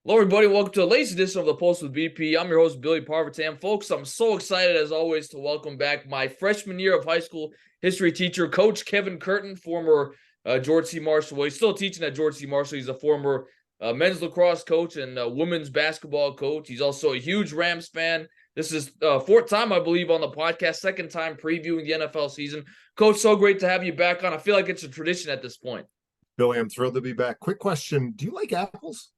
Hello, everybody. Welcome to the latest edition of the Post with BP. I'm your host, Billy Parvatam. Folks, I'm so excited, as always, to welcome back my freshman year of high school history teacher, Coach Kevin Curtin, former George C. Marshall. Well, he's still teaching at George C. Marshall. He's a former men's lacrosse coach and women's basketball coach. He's also a huge Rams fan. This is fourth time, I believe, on the podcast, second time previewing the NFL season. Coach, so great to have you back on. I feel like it's a tradition at this point. Billy, I'm thrilled to be back. Quick question. Do you like apples?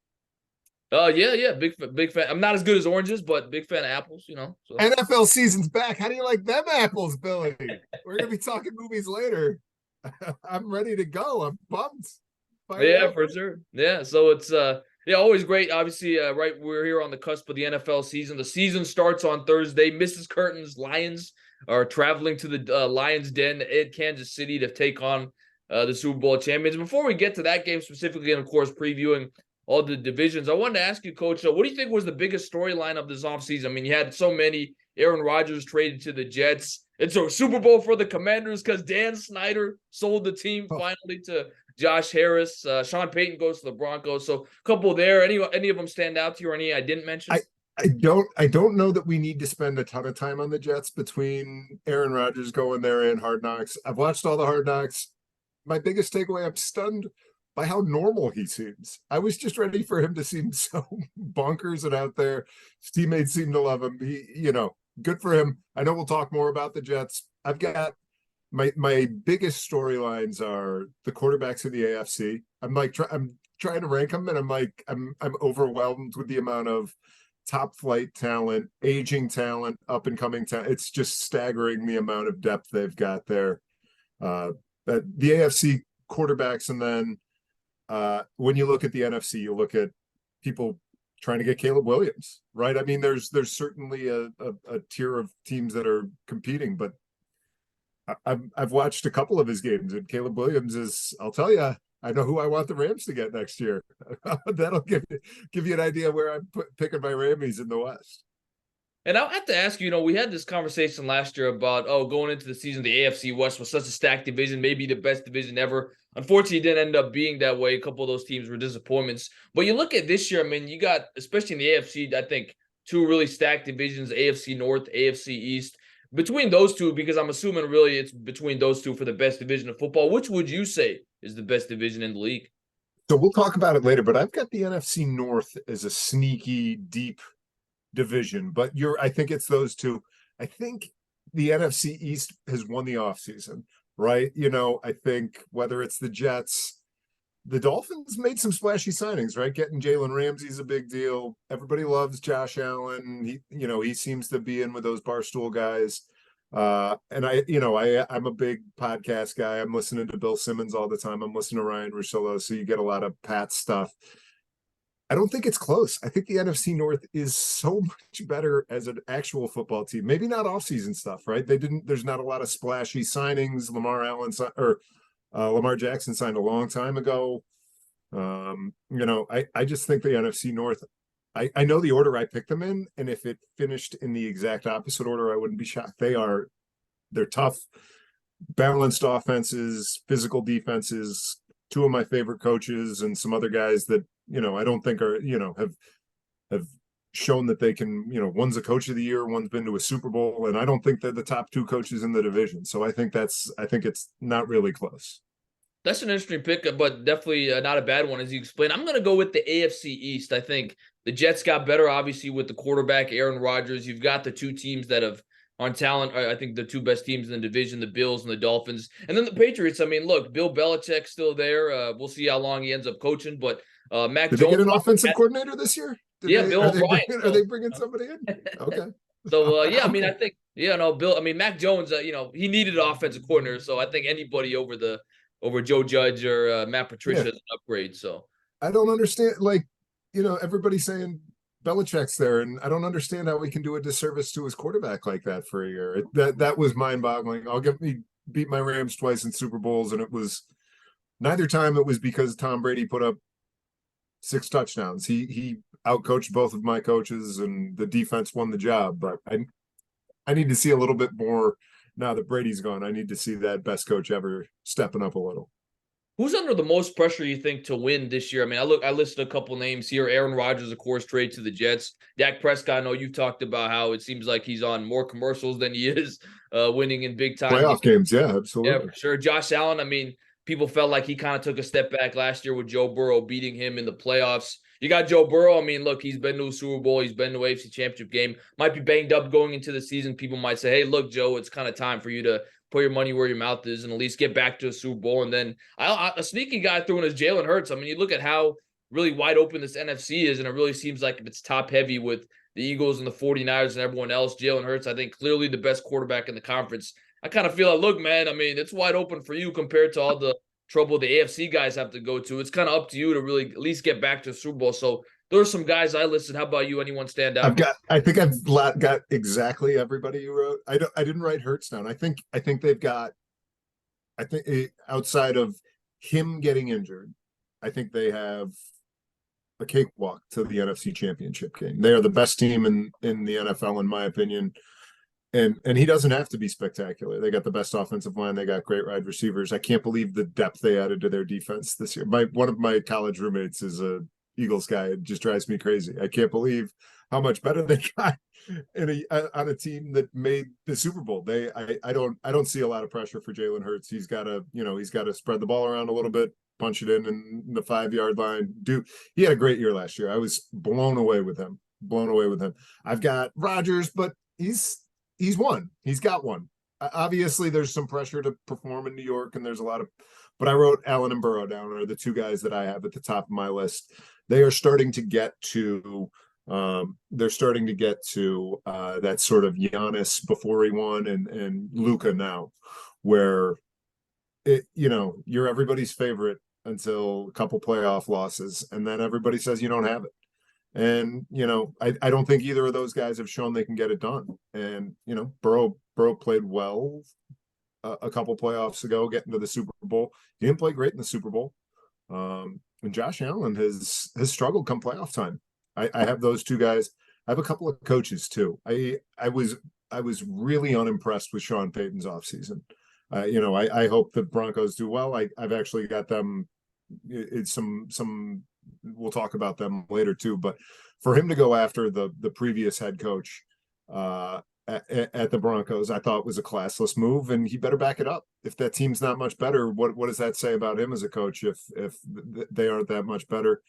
Yeah, big fan. I'm not as good as oranges, but big fan of apples, So NFL season's back. How do you like them apples, Billy? We're going to be talking movies later. I'm ready to go. I'm pumped. yeah, for sure. Yeah, so it's always great. Obviously, right, we're here on the cusp of the NFL season. The season starts on Thursday. Mrs. Curtin's Lions are traveling to the Lions Den in Kansas City to take on the Super Bowl champions. Before we get to that game specifically, and of course previewing all the divisions, I wanted to ask you, Coach, what do you think was the biggest storyline of this offseason? I mean, you had so many. Aaron Rodgers traded to the Jets. It's a Super Bowl for the Commanders because Dan Snyder sold the team finally to Josh Harris. Sean Payton goes to the Broncos. So a couple there. Any of them stand out to you, or any I didn't mention? I don't know that we need to spend a ton of time on the Jets between Aaron Rodgers going there and Hard Knocks. I've watched all the Hard Knocks. My biggest takeaway, I'm stunned by how normal he seems. I was just ready for him to seem so bonkers and out there. His teammates seem to love him. Good for him. I know we'll talk more about the Jets. I've got my biggest storylines are the quarterbacks in the AFC. I'm trying to rank them, and I'm overwhelmed with the amount of top flight talent, aging talent, up and coming talent. It's just staggering the amount of depth they've got there. The AFC quarterbacks, and then when you look at the NFC, you look at people trying to get Caleb Williams, right? I mean, there's certainly a tier of teams that are competing, but I've watched a couple of his games, and Caleb Williams is, I'll tell you, I know who I want the Rams to get next year. That'll give you an idea where I'm picking my Rammies in the West. And I'll have to ask you, we had this conversation last year about, going into the season, the AFC West was such a stacked division, maybe the best division ever. Unfortunately, it didn't end up being that way. A couple of those teams were disappointments. But you look at this year, I mean, you got, especially in the AFC, I think, two really stacked divisions, AFC North, AFC East. Between those two, because I'm assuming really it's between those two for the best division of football, which would you say is the best division in the league? So we'll talk about it later, but I've got the NFC North as a sneaky, deep division, but I think it's those two. I think the NFC East has won the offseason, right? I think whether it's the Jets, the Dolphins made some splashy signings, right? Getting Jalen Ramsey is a big deal. Everybody loves Josh Allen. He seems to be in with those Barstool guys. And I'm a big podcast guy. I'm listening to Bill Simmons all the time. I'm listening to Ryan Russillo, so you get a lot of Pat stuff. I don't think it's close. I think the NFC North is so much better as an actual football team. Maybe not offseason stuff, right? There's not a lot of splashy signings. Lamar Jackson signed a long time ago. I just think the NFC North, I know the order I picked them in, and if it finished in the exact opposite order, I wouldn't be shocked. They're tough, balanced offenses, physical defenses, two of my favorite coaches, and some other guys that, I don't think are, have shown that they can, one's a coach of the year, one's been to a Super Bowl, and I don't think they're the top two coaches in the division. So I think it's not really close. That's an interesting pick, but definitely not a bad one, as you explained. I'm going to go with the AFC East. I think the Jets got better, obviously, with the quarterback, Aaron Rodgers. You've got the two teams that have on talent. I think the two best teams in the division, the Bills and the Dolphins. And then the Patriots. I mean, look, Bill Belichick's still there. We'll see how long he ends up coaching. But Mac Did Jones. Did they get an offensive coordinator this year? Bill O'Brien. Are they bringing somebody in? Okay. So, I mean, I think, Bill, I mean, Mac Jones, he needed an offensive coordinator. So I think anybody over Joe Judge or Matt Patricia is an upgrade. So I don't understand, everybody's saying Belichick's there, and I don't understand how we can do a disservice to his quarterback like that for a year. That was mind-boggling. I'll get me beat my Rams twice in Super Bowls, and it was neither time it was because Tom Brady put up 6 touchdowns. He outcoached both of my coaches, and the defense won the job. But I need to see a little bit more now that Brady's gone. I need to see that best coach ever stepping up a little. Who's under the most pressure you think to win this year? I mean, I listed a couple names here. Aaron Rodgers, of course, trade to the Jets. Dak Prescott, I know you've talked about how it seems like he's on more commercials than he is winning in big time games. Playoff games, yeah, Yeah, absolutely. for sure. Josh Allen, I mean, people felt like he kind of took a step back last year with Joe Burrow beating him in the playoffs. You got Joe Burrow. I mean, look, he's been to a Super Bowl. He's been to AFC Championship game. Might be banged up going into the season. People might say, hey, look, Joe, it's kind of time for you to put your money where your mouth is and at least get back to a Super Bowl. And then a sneaky guy threw in is Jalen Hurts. I mean, you look at how really wide open this NFC is, and it really seems like it's top heavy with the Eagles and the 49ers and everyone else. Jalen Hurts, I think, clearly the best quarterback in the conference. I kind of feel like, look, man, I mean, it's wide open for you compared to all the trouble the AFC guys have to go to. It's kind of up to you to really at least get back to the Super Bowl. So there's some guys I listed. How about you? Anyone stand out? I think I've got exactly everybody you wrote. I didn't write Hurts down. I think they've got, outside of him getting injured, I think they have a cakewalk to the NFC Championship game. They are the best team in the NFL, in my opinion. And he doesn't have to be spectacular. They got the best offensive line. They got great wide receivers. I can't believe the depth they added to their defense this year. One of my college roommates is a Eagles guy. It just drives me crazy. I can't believe how much better they got on a team that made the Super Bowl. I don't see a lot of pressure for Jalen Hurts. He's got to spread the ball around a little bit, punch it in the 5-yard line. He had a great year last year. I was blown away with him. I've got Rodgers, but he's won. He's got one. Obviously, there's some pressure to perform in New York, and there's a lot of. But I wrote Allen and Burrow down, are the two guys that I have at the top of my list. They are starting to get to. They're starting to get to that sort of Giannis before he won, and Luka now, where you're everybody's favorite until a couple playoff losses, and then everybody says you don't have it. And I don't think either of those guys have shown they can get it done. And Burrow played well a couple playoffs ago, getting to the Super Bowl. He didn't play great in the Super Bowl. And Josh Allen has struggled come playoff time. I have those two guys. I have a couple of coaches too. I was really unimpressed with Sean Payton's offseason. I hope the Broncos do well. I've actually got them. It's some. We'll talk about them later too, but for him to go after the previous head coach at the Broncos, I thought was a classless move, and he better back it up. If that team's not much better, what does that say about him as a coach if they aren't that much better?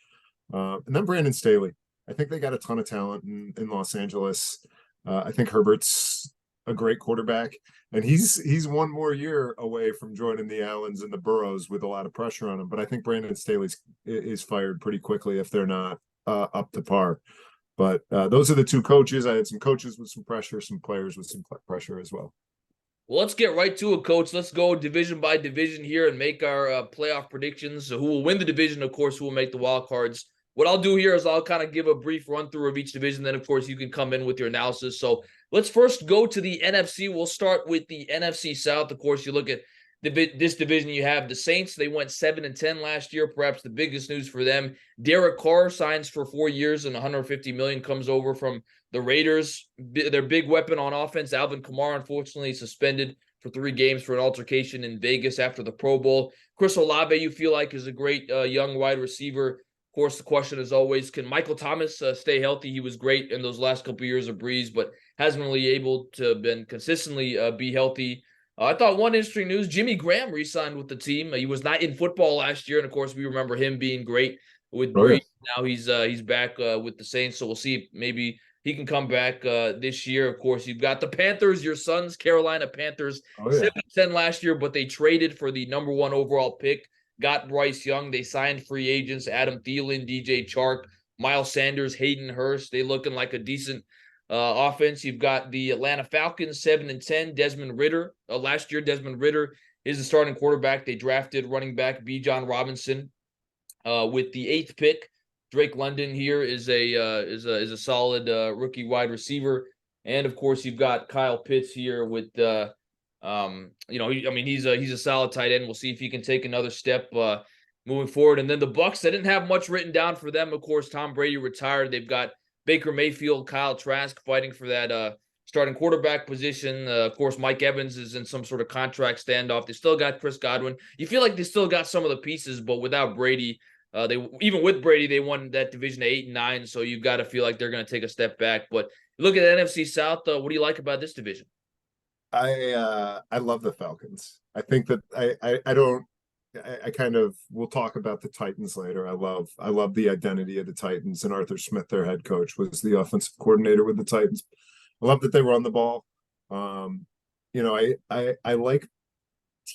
And then Brandon Staley. I think they got a ton of talent in Los Angeles. I think Herbert's a great quarterback, and he's one more year away from joining the Allens and the Burrows with a lot of pressure on him. But I think Brandon Staley is fired pretty quickly if they're not up to par. But those are the two coaches. I had some coaches with some pressure, some players with some pressure as well. Well, let's get right to it, Coach. Let's go division by division here and make our playoff predictions. So who will win the division, of course, who will make the wild cards. What I'll do here is I'll kind of give a brief run through of each division. Then, of course, you can come in with your analysis. So let's first go to the NFC. We'll start with the NFC South. Of course, you look at this division, you have the Saints. They went 7-10 last year. Perhaps the biggest news for them. Derek Carr signs for 4 years and $150 million comes over from the Raiders. Their big weapon on offense, Alvin Kamara, unfortunately suspended for 3 games for an altercation in Vegas after the Pro Bowl. Chris Olave, you feel like, is a great young wide receiver. Of course, the question is always, can Michael Thomas stay healthy? He was great in those last couple of years of Breeze, but hasn't really able to been consistently be healthy. I thought one interesting news, Jimmy Graham re-signed with the team. He was not in football last year, and of course, we remember him being great with Breeze. Now he's back with the Saints, so we'll see if maybe he can come back this year. Of course, you've got the Panthers, your sons, Carolina Panthers, 7-10 last year, but they traded for the number 1 overall pick. Got Bryce Young. They signed free agents, Adam Thielen, DJ Chark, Miles Sanders, Hayden Hurst. They looking like a decent offense. You've got the Atlanta Falcons, 7-10. Desmond Ridder. Last year, Desmond Ridder is the starting quarterback. They drafted running back Bijan Robinson with the 8th pick. Drake London here is a solid rookie wide receiver. And of course, you've got Kyle Pitts here with he's a solid tight end. We'll see if he can take another step moving forward. And then the Bucs, they didn't have much written down for them. Of course, Tom Brady retired. They've got Baker Mayfield, Kyle Trask fighting for that starting quarterback position. Of course, Mike Evans is in some sort of contract standoff. They still got Chris Godwin. You feel like they still got some of the pieces, but without Brady, they even with Brady, they won that division at 8-9. So you've got to feel like they're going to take a step back. But look at the NFC South. What do you like about this division? I love the Falcons. I think that I don't I kind of we'll talk about the Titans later. I love the identity of the Titans, and Arthur Smith, their head coach, was the offensive coordinator with the Titans. I love that they run the ball. I like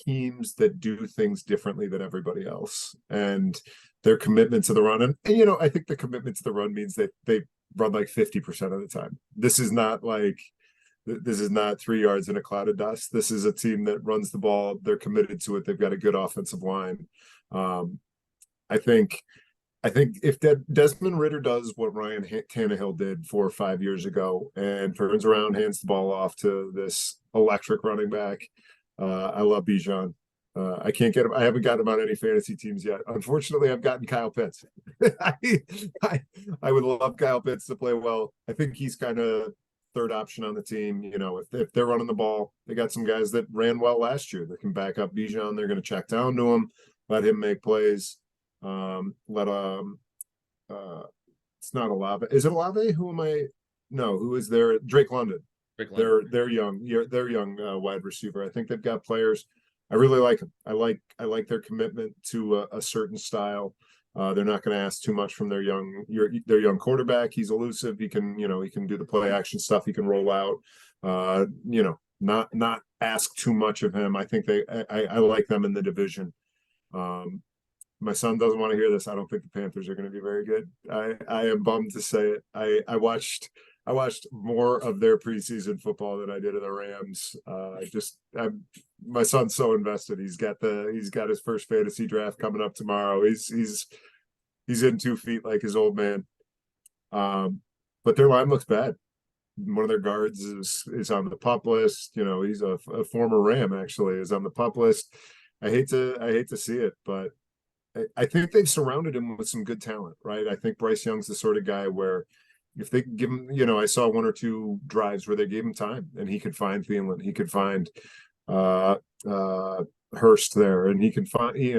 teams that do things differently than everybody else, and their commitment to the run. And I think the commitment to the run means that they run like 50% of the time. This is not 3 yards in a cloud of dust. This is a team that runs the ball. They're committed to it. They've got a good offensive line. I think if Desmond Ridder does what Ryan Tannehill did 4 or 5 years ago and turns around, hands the ball off to this electric running back, I love Bijan. I can't get him. I haven't gotten him on any fantasy teams yet. Unfortunately, I've gotten Kyle Pitts. I would love Kyle Pitts to play well. I think he's kind of third option on the team. If they're running the ball, they got some guys that ran well last year that can back up Bijan. They're going to check down to him, let him make plays. It's not Olave. Is it Olave? Who am I? No, who is there? Drake London. They're young. They're young wide receiver. I think they've got players. I really like them. I like their commitment to a certain style. They're not going to ask too much from their young quarterback. He's elusive. He can do the play action stuff. He can roll out. Not ask too much of him. I think I like them in the division. My son doesn't want to hear this. I don't think the Panthers are going to be very good. I am bummed to say it. I watched more of their preseason football than I did of the Rams. My son's so invested. He's got his first fantasy draft coming up tomorrow. He's in 2 feet like his old man. But their line looks bad. One of their guards is on the pup list. He's a former Ram, actually, is on the pup list. I hate to see it, but I think they've surrounded him with some good talent, right? I think Bryce Young's the sort of guy where if they give him, I saw 1 or 2 drives where they gave him time and he could find Thielen, he could find Hurst there, and he can find, he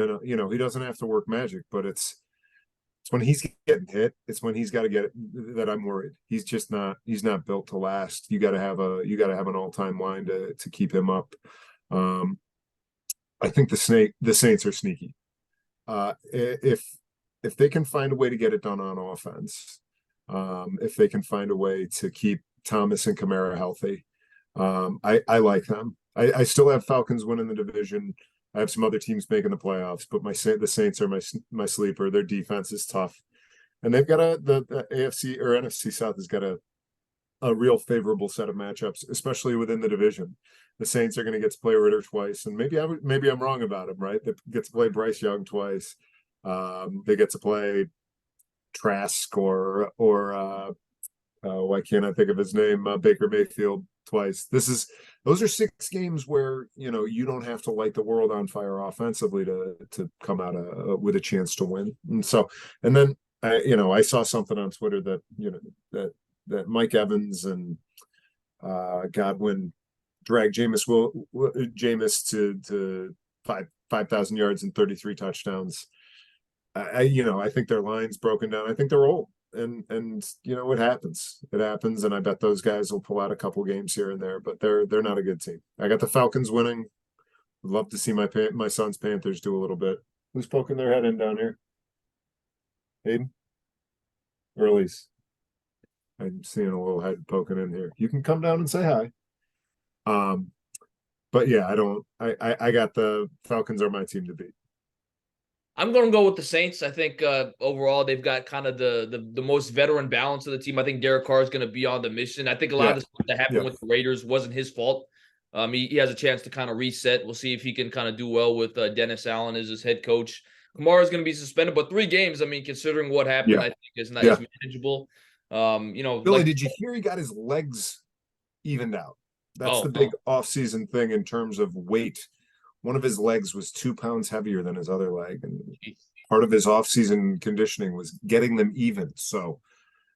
doesn't have to work magic, but it's when he's getting hit, it's when he's got to get it that I'm worried. He's not built to last. You got to have an all-time line to keep him up. I think the Saints are sneaky. If they can find a way to get it done on offense, if they can find a way to keep Thomas and Kamara healthy, I like them. I still have Falcons winning the division. I have some other teams making the playoffs, but the Saints are my sleeper. Their defense is tough, and they've got the AFC or NFC South has got a real favorable set of matchups, especially within the division. The Saints are going to get to play Ritter twice, and maybe I'm wrong about him, right? They get to play Bryce Young twice. They get to play Trask or why can't I think of his name? Baker Mayfield twice. Those are 6 games where you don't have to light the world on fire offensively to come out with a chance to win. And then I saw something on Twitter that Mike Evans and Godwin dragged Jameis to 5,000 yards and 33 touchdowns. I think their line's broken down. I think they're old, and it happens. It happens, and I bet those guys will pull out a couple games here and there, but they're not a good team. I got the Falcons winning. Would love to see my son's Panthers do a little bit. Who's poking their head in down here? Hayden? Or Elise? I'm seeing a little head poking in here. You can come down and say hi. But yeah, I got the Falcons are my team to beat. I'm going to go with the Saints. I think overall they've got kind of the most veteran balance of the team. I think Derek Carr is going to be on the mission. I think a lot of the stuff that happened with the Raiders wasn't his fault. He has a chance to kind of reset. We'll see if he can kind of do well with Dennis Allen as his head coach. Kamara is going to be suspended, but 3 games, considering what happened, I think is manageable. Billy, did you hear he got his legs evened out? That's the big offseason thing in terms of weight. One of his legs was 2 pounds heavier than his other leg, and part of his offseason conditioning was getting them even. So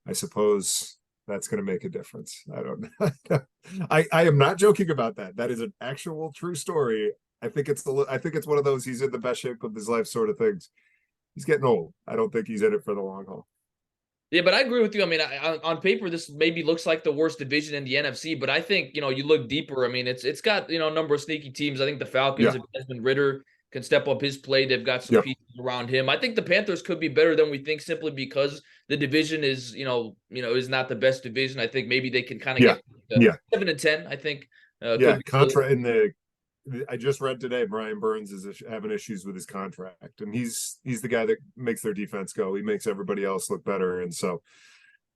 I suppose that's going to make a difference. I don't know. I am not joking about that. That is an actual true story. I think it's one of those he's in the best shape of his life sort of things. He's getting old. I don't think he's in it for the long haul. Yeah, but I agree with you. I mean, on paper, this maybe looks like the worst division in the NFC, but I think, you look deeper. I mean, it's got, a number of sneaky teams. I think the Falcons, Yeah. if Desmond Ritter can step up his play, they've got some Yep. pieces around him. I think the Panthers could be better than we think simply because the division is, is not the best division. I think maybe they can kind of Yeah. get Yeah. 7-10, I think. Yeah. Could be Contra in the I just read today Brian Burns is having issues with his contract, and he's the guy that makes their defense go. He makes everybody else look better, and so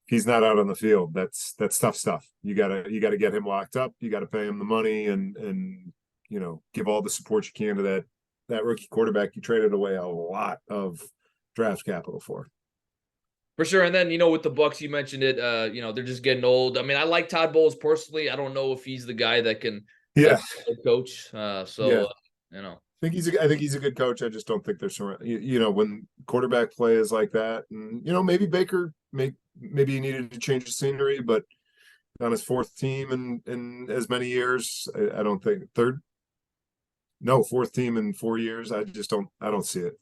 he's not out on the field. That's tough stuff. You gotta get him locked up. You got to pay him the money, and give all the support you can to that rookie quarterback you traded away a lot of draft capital for. For sure. And then, with the Bucks, you mentioned it, they're just getting old. I mean, I like Todd Bowles personally. I don't know if he's the guy that can Yeah. coach. Yeah. I think he's a good coach. I just don't think there's when quarterback play is like that, and maybe Baker maybe he needed to change the scenery, but on his fourth team in as many years, I don't think fourth team in 4 years. I don't see it.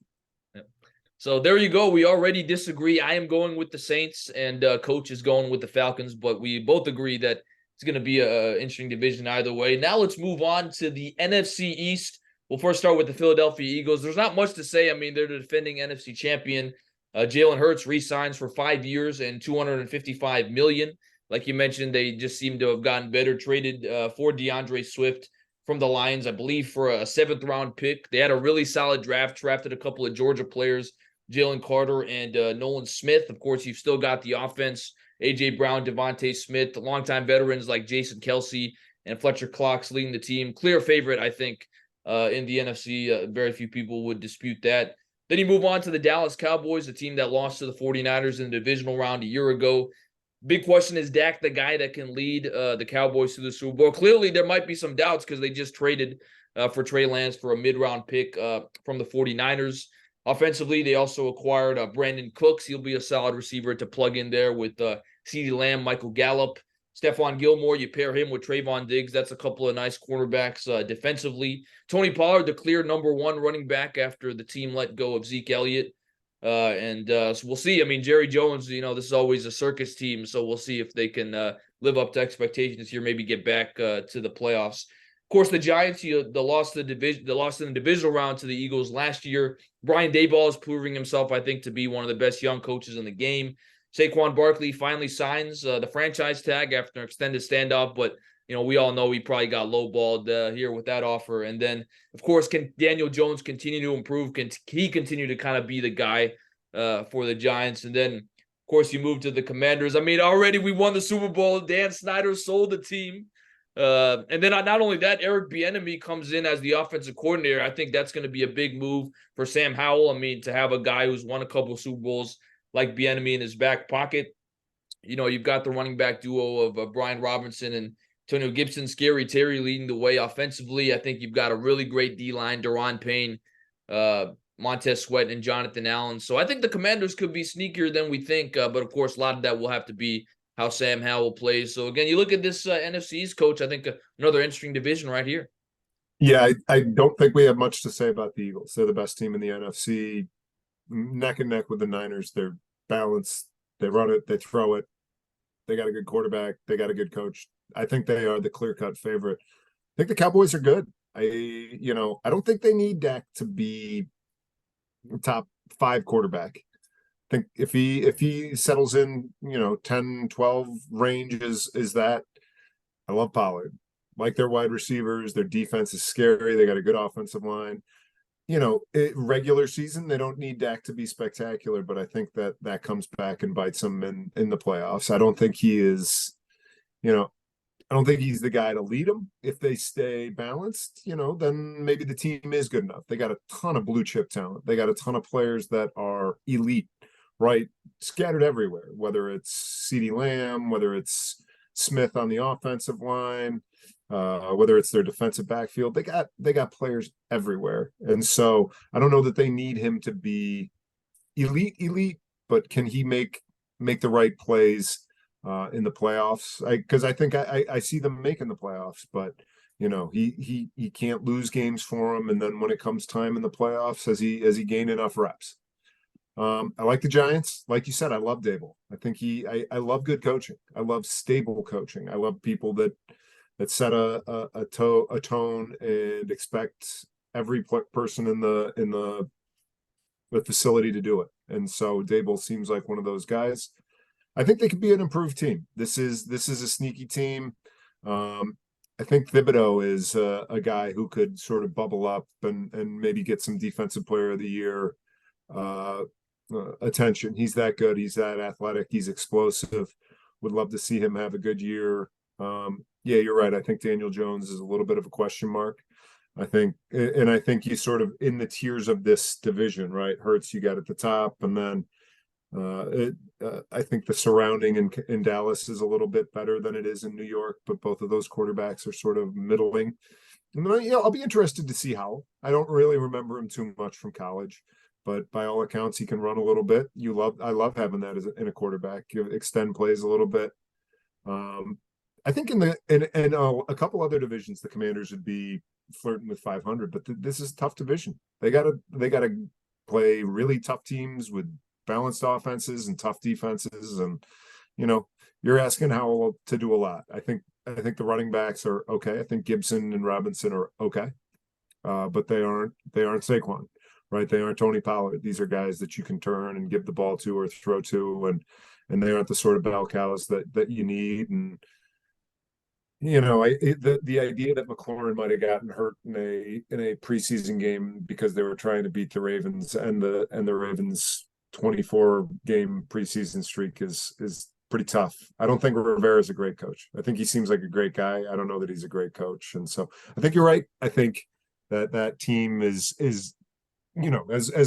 So there you go. We already disagree. I am going with the Saints, and Coach is going with the Falcons, but we both agree that it's going to be an interesting division either way. Now let's move on to the NFC East. We'll first start with the Philadelphia Eagles. There's not much to say. I mean, they're the defending NFC champion. Jalen Hurts re-signs for 5 years and $255 million. Like you mentioned, they just seem to have gotten better. Traded for DeAndre Swift from the Lions, I believe, for a 7th-round pick. They had a really solid draft, drafted a couple of Georgia players, Jalen Carter and Nolan Smith. Of course, you've still got the offense, A.J. Brown, Devontae Smith, the longtime veterans like Jason Kelsey and Fletcher Cox leading the team. Clear favorite, I think, in the NFC. Very few people would dispute that. Then you move on to the Dallas Cowboys, a team that lost to the 49ers in the divisional round a year ago. Big question, is Dak the guy that can lead the Cowboys to the Super Bowl? Clearly, there might be some doubts because they just traded for Trey Lance for a mid-round pick from the 49ers. Offensively, they also acquired Brandon Cooks. He'll be a solid receiver to plug in there with CeeDee Lamb, Michael Gallup. Stephon Gilmore, you pair him with Trayvon Diggs. That's a couple of nice cornerbacks defensively. Tony Pollard, the clear number 1 running back after the team let go of Zeke Elliott. So we'll see. I mean, Jerry Jones, this is always a circus team, so we'll see if they can live up to expectations here, maybe get back to the playoffs. Of course, the Giants, they lost in the divisional round to the Eagles last year. Brian Daboll is proving himself, I think, to be one of the best young coaches in the game. Saquon Barkley finally signs the franchise tag after an extended standoff, but we all know he probably got lowballed here with that offer. And then, of course, can Daniel Jones continue to improve? Can he continue to kind of be the guy for the Giants? And then, of course, you move to the Commanders. I mean, already we won the Super Bowl. Dan Snyder sold the team. And then not only that, Eric Bieniemy comes in as the offensive coordinator. I think that's going to be a big move for Sam Howell. I mean, to have a guy who's won a couple of Super Bowls like Bieniemy in his back pocket. You've got the running back duo of Brian Robinson and Antonio Gibson, Scary Terry leading the way offensively. I think you've got a really great D-line, Daron Payne, Montez Sweat, and Jonathan Allen. So I think the Commanders could be sneakier than we think. But, of course, a lot of that will have to be how Sam Howell plays. So, again, you look at this NFC East, Coach, I think another interesting division right here. Yeah, I don't think we have much to say about the Eagles. They're the best team in the NFC, neck and neck with the Niners. They're balanced. They run it. They throw it. They got a good quarterback. They got a good coach. I think they are the clear-cut favorite. I think the Cowboys are good. I don't think they need Dak to be top 5 quarterback. I think if he settles in, 10, 12 range is that. I love Pollard. Like their wide receivers, their defense is scary. They got a good offensive line. Regular season, they don't need Dak to be spectacular, but I think that comes back and bites them in the playoffs. I don't think he is, I don't think he's the guy to lead them. If they stay balanced, then maybe the team is good enough. They got a ton of blue chip talent. They got a ton of players that are elite, right? Scattered everywhere, whether it's CeeDee Lamb, whether it's Smith on the offensive line, whether it's their defensive backfield. They got players everywhere. And so I don't know that they need him to be elite, but can he make the right plays in the playoffs. Because I think I see them making the playoffs, but he can't lose games for them. And then when it comes time in the playoffs, has he gained enough reps? I like the Giants. Like you said, I love Dable. I think I love good coaching. I love stable coaching. I love people that set a tone and expect every person in the facility to do it. And so Dable seems like one of those guys. I think they could be an improved team. This is a sneaky team. I think Thibodeau is a guy who could sort of bubble up and maybe get some defensive player of the year attention. He's that good. He's that athletic. He's explosive. Would love to see him have a good year. Yeah, you're right. I think Daniel Jones is a little bit of a question mark. I think you sort of in the tiers of this division, right? Hurts you got at the top, and then I think the surrounding in Dallas is a little bit better than it is in New York, but both of those quarterbacks are sort of middling. And then, I'll be interested to see how. I don't really remember him too much from college, but by all accounts, he can run a little bit. I love having that in a quarterback. You extend plays a little bit. I think in a couple other divisions, the Commanders would be flirting with 500, but this is a tough division. They gotta play really tough teams with balanced offenses and tough defenses, and you're asking Howell to do a lot. I think the running backs are okay. I think Gibson and Robinson are okay, but they aren't Saquon, right? They aren't Tony Pollard. These are guys that you can turn and give the ball to or throw to, and they aren't the sort of bell cows that you need. And the idea that McLaurin might have gotten hurt in a preseason game because they were trying to beat the Ravens and the Ravens 24 game preseason streak is pretty tough. I don't think Rivera is a great coach. I think he seems like a great guy. I don't know that he's a great coach. And so I think you're right. I think that team is as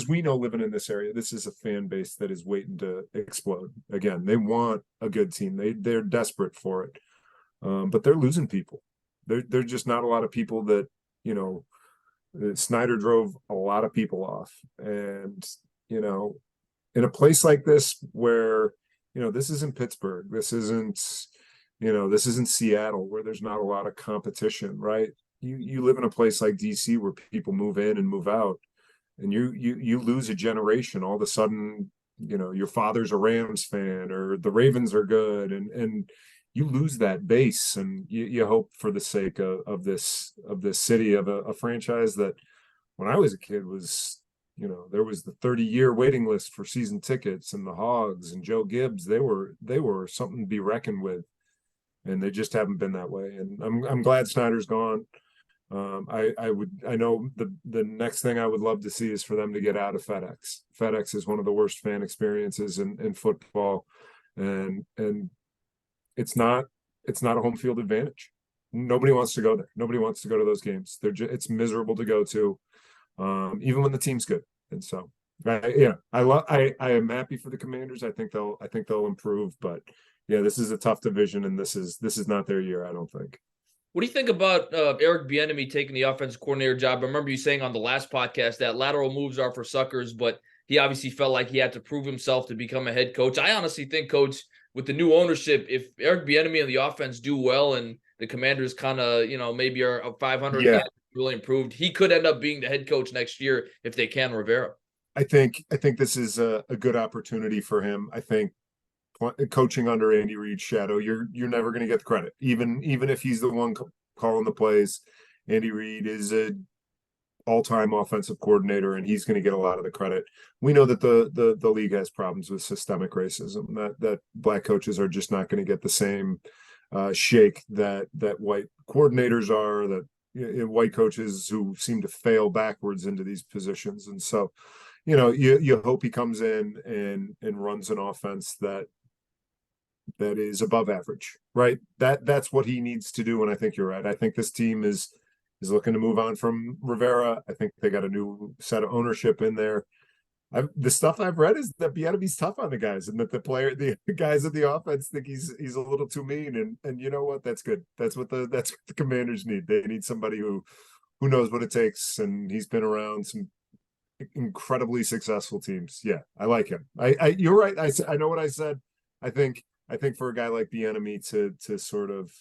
we know, living in this area, this is a fan base that is waiting to explode. Again, they want a good team. They're desperate for it. But they're losing people. They're just not a lot of people that, Snyder drove a lot of people off. And, in a place like this where, this isn't Pittsburgh, this isn't Seattle, where there's not a lot of competition, right? You live in a place like DC where people move in and move out, and you lose a generation. All of a sudden, your father's a Rams fan or the Ravens are good, and you lose that base, and you hope for the sake of this city, of a franchise that when I was a kid was, there was the 30-year waiting list for season tickets, and the Hogs and Joe Gibbs, they were something to be reckoned with, and they just haven't been that way. And I'm glad Snyder's gone. I know the next thing I would love to see is for them to get out of FedEx. FedEx is one of the worst fan experiences in football, and it's not a home field advantage. Nobody wants to go there. Nobody wants to go to those games. It's miserable to go to, even when the team's good. And so, I am happy for the Commanders. I think they'll improve, but yeah, this is a tough division, and this is not their year, I don't think. What do you think about Eric Bieniemy taking the offensive coordinator job? I remember you saying on the last podcast that lateral moves are for suckers, but he obviously felt like he had to prove himself to become a head coach. I honestly think, Coach, with the new ownership, if Eric Bieniemy and the offense do well and the Commanders kind of, maybe are a 500 again, really improved, he could end up being the head coach next year if they can Rivera. I think this is a good opportunity for him. I think coaching under Andy Reid's shadow, you're never going to get the credit, even if he's the one calling the plays. Andy Reid is a all-time offensive coordinator, and he's going to get a lot of the credit. We know that the league has problems with systemic racism, that black coaches are just not going to get the same shake that white coordinators are, that white coaches who seem to fail backwards into these positions. And so, you hope he comes in and runs an offense that is above average, right? That's what he needs to do. And I think you're right. I think this team is looking to move on from Rivera. I think they got a new set of ownership in there. The stuff I've read is that Bieniemy's tough on the guys, and that the guys in the offense think he's a little too mean. And you know what? That's good. That's what the Commanders need. They need somebody who knows what it takes, and he's been around some incredibly successful teams. Yeah, I like him. You're right. I know what I said. I think I think for a guy like the enemy to sort of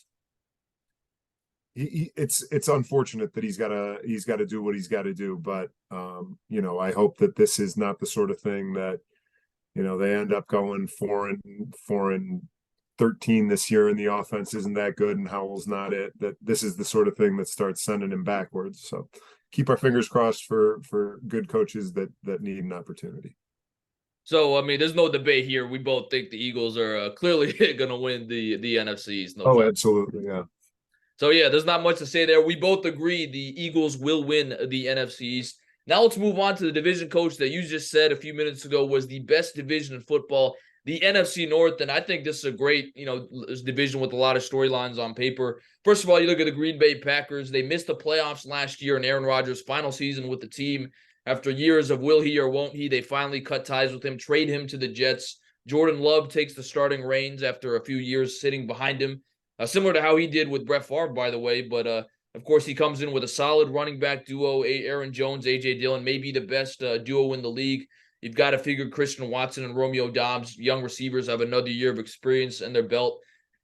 it's unfortunate that he's gotta do what he's got to do, but you know, I hope that this is not the sort of thing that, you know, they end up going 4-13 this year and the offense isn't that good and Howell's not it. That this is the sort of thing that starts sending him backwards. So keep our fingers crossed for good coaches that need an opportunity. So, I mean, there's no debate here. We both think the Eagles are clearly going to win the NFC East. No Oh, question. absolutely, yeah. So, yeah, there's not much to say there. We both agree the Eagles will win the NFC East. Now let's move on to the division, coach, that you just said a few minutes ago was the best division in football, the NFC North. And I think this is a great, division with a lot of storylines on paper. First of all, you look at the Green Bay Packers. They missed the playoffs last year in Aaron Rodgers' final season with the team. After years of will he or won't he, they finally cut ties with him, trade him to the Jets. Jordan Love takes the starting reins after a few years sitting behind him. Similar to how he did with Brett Favre, by the way. But, of course, he comes in with a solid running back duo, Aaron Jones, A.J. Dillon, maybe the best duo in the league. You've got to figure Christian Watson and Romeo Doubs, young receivers, have another year of experience in their belt.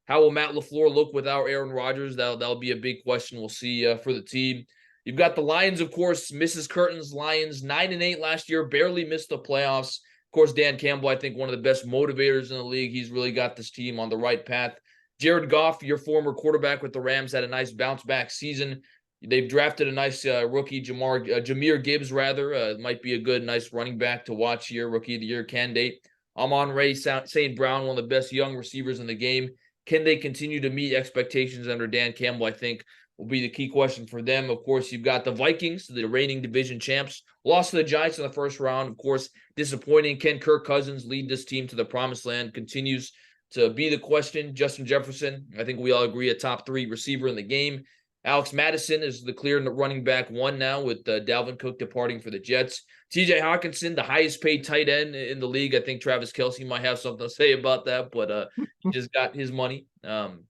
How will Matt LaFleur look without Aaron Rodgers? That'll be a big question we'll see for the team. You've got the Lions, of course, Mrs. Curtin's Lions, 9-8 last year, barely missed the playoffs. Of course, Dan Campbell, I think one of the best motivators in the league. He's really got this team on the right path. Jared Goff, your former quarterback with the Rams, had a nice bounce-back season. They've drafted a nice rookie, Jahmyr Gibbs, rather. Might be a good, nice running back to watch here, Rookie of the Year candidate. Amon-Ra St. Brown, one of the best young receivers in the game. Can they continue to meet expectations under Dan Campbell, I think, will be the key question for them. Of course, you've got the Vikings, the reigning division champs. Lost to the Giants in the first round. Of course, disappointing. Can Kirk Cousins lead this team to the promised land? Continues to be the question. Justin Jefferson, I think we all agree, a top 3 receiver in the game. Alex Madison is the clear running back 1 now with Dalvin Cook departing for the Jets. TJ Hawkinson, the highest paid tight end in the league. I think Travis Kelce might have something to say about that, but he just got his money. And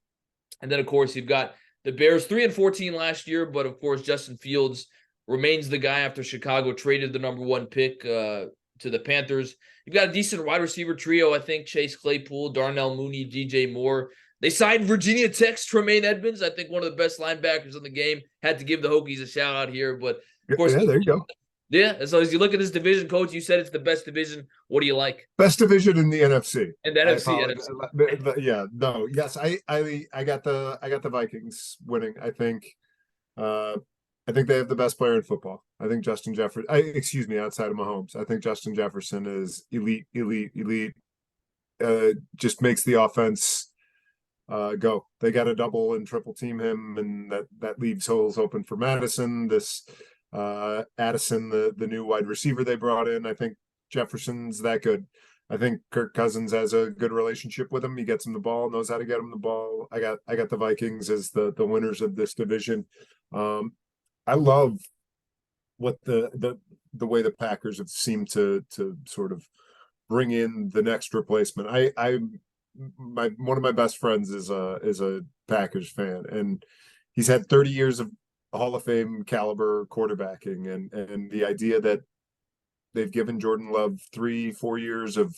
then, of course, you've got the Bears 3-14 last year, but of course, Justin Fields remains the guy after Chicago traded the number 1 pick to the Panthers. You've got a decent wide receiver trio, I think. Chase Claypool, Darnell Mooney, DJ Moore. They signed Virginia Tech's Tremaine Edmonds, I think one of the best linebackers in the game. Had to give the Hokies a shout out here, but of course, yeah, there you go. Yeah, so as you look at this division, coach, you said it's the best division. What do you like? Best division in the NFC. In the NFC. Yeah, no, yes, I got the Vikings winning. I think they have the best player in football. I think Justin Jefferson. Excuse me, outside of Mahomes, I think Justin Jefferson is elite. Just makes the offense go. They got to double and triple team him, and that leaves holes open for Madison. This Addison, the new wide receiver they brought in. I think Jefferson's that good. I think Kirk Cousins has a good relationship with him. He gets him the ball, knows how to get him the ball. I got the Vikings as the winners of this division. I love what the way the Packers have seemed to sort of bring in the next replacement. One of my best friends is a Packers fan, and he's had 30 years of Hall of Fame caliber quarterbacking, and the idea that they've given Jordan Love 3-4 years of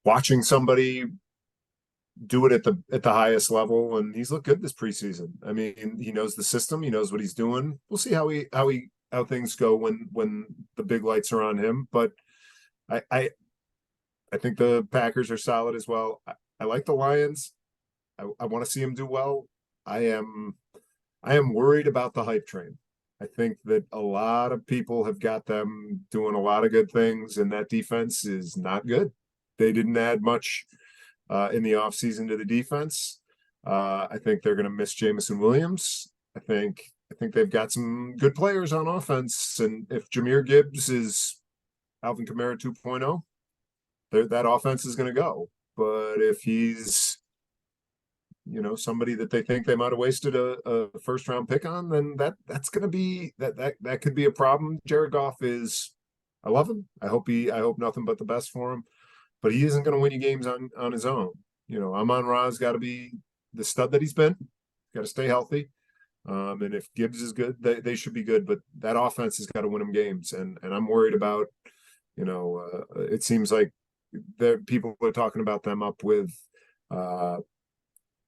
watching somebody do it at the highest level, and he's looked good this preseason. I mean, he knows the system, he knows what he's doing. We'll see how things go when the big lights are on him, but I think the Packers are solid as well. I like the Lions. I want to see them do well. I am worried about the hype train. I think that a lot of people have got them doing a lot of good things, and that defense is not good. They didn't add much in the offseason to the defense. I think they're going to miss Jamison Williams. I think they've got some good players on offense, and if Jahmyr Gibbs is Alvin Kamara 2.0, that offense is going to go. But if he's somebody that they think they might have wasted a first round pick on, then that's going to be that could be a problem. Jared Goff I love him. I hope nothing but the best for him, but he isn't going to win you games on his own. Amon-Ra's got to be the stud that he's been. Got to stay healthy. And if Gibbs is good, they should be good, but that offense has got to win them games. And I'm worried about, it seems like people are talking about them up uh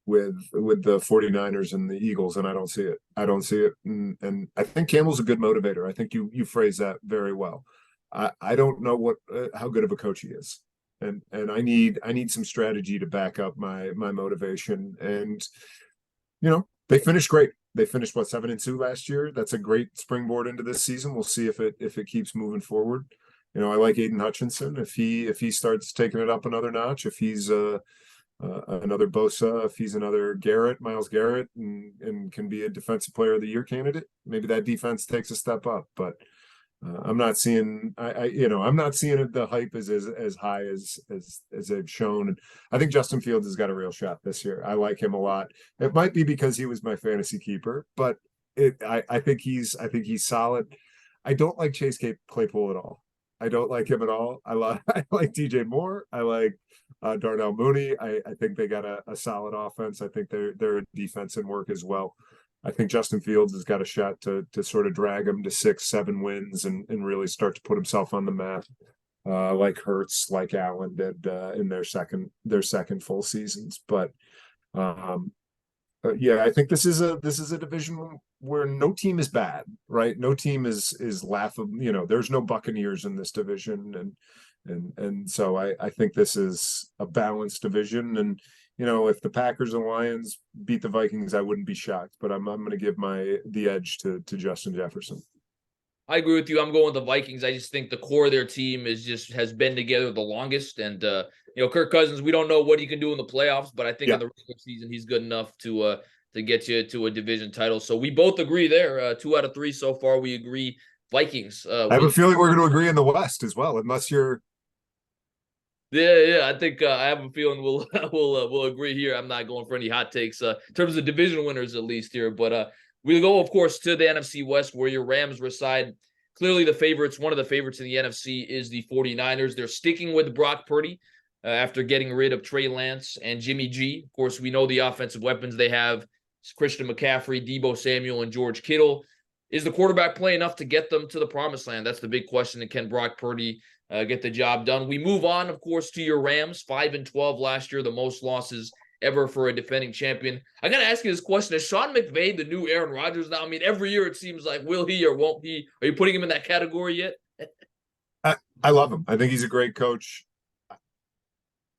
with the 49ers and the Eagles, and I don't see it. I don't see it. And I think Campbell's a good motivator. I think you phrase that very well. I don't know what how good of a coach he is. And I need some strategy to back up my motivation. And they finished great. They finished what, 7-2 last year. That's a great springboard into this season. We'll see if it keeps moving forward. I like Aiden Hutchinson. If he starts taking it up another notch, if he's another Bosa, if he's another Miles Garrett, and can be a defensive player of the year candidate, maybe that defense takes a step up. But I'm not seeing I'm not seeing it, the hype is as high as they've shown. And I think Justin Fields has got a real shot this year. I like him a lot. It might be because he was my fantasy keeper, but I think he's solid. I don't like Chase Claypool at all. I don't like him at all. I like DJ Moore. I like Darnell Mooney. I think they got a solid offense. I think they're a defense in work as well. I think Justin Fields has got a shot to sort of drag him to 6-7 wins and really start to put himself on the map, like Hurts, like Allen did in their second full seasons. But yeah, I think this is a division where no team is bad, right? No team is laughable. There's no Buccaneers in this division, and so I think this is a balanced division. And if the Packers and Lions beat the Vikings, I wouldn't be shocked. But I'm going to give the edge to Justin Jefferson. I agree with you. I'm going with the Vikings. I just think the core of their team has been together the longest. And Kirk Cousins, we don't know what he can do in the playoffs, but I think in the regular season he's good enough to get you to a division title. So we both agree there. 2 out of 3 so far. We agree Vikings. I have a feeling we're going to agree in the West as well, unless you're. Yeah. I think I have a feeling we'll agree here. I'm not going for any hot takes in terms of division winners, at least here. But we'll go, of course, to the NFC West, where your Rams reside. Clearly the favorites, one of the favorites in the NFC is the 49ers. They're sticking with Brock Purdy after getting rid of Trey Lance and Jimmy G. Of course, we know the offensive weapons they have. It's Christian McCaffrey, Deebo Samuel, and George Kittle. Is the quarterback play enough to get them to the promised land? That's the big question. And can Brock Purdy get the job done? We move on, of course, to your Rams. 5-12 last year, the most losses ever for a defending champion. I got to ask you this question. Is Sean McVay the new Aaron Rodgers now? I mean, every year it seems like, will he or won't he? Are you putting him in that category yet? I love him. I think he's a great coach.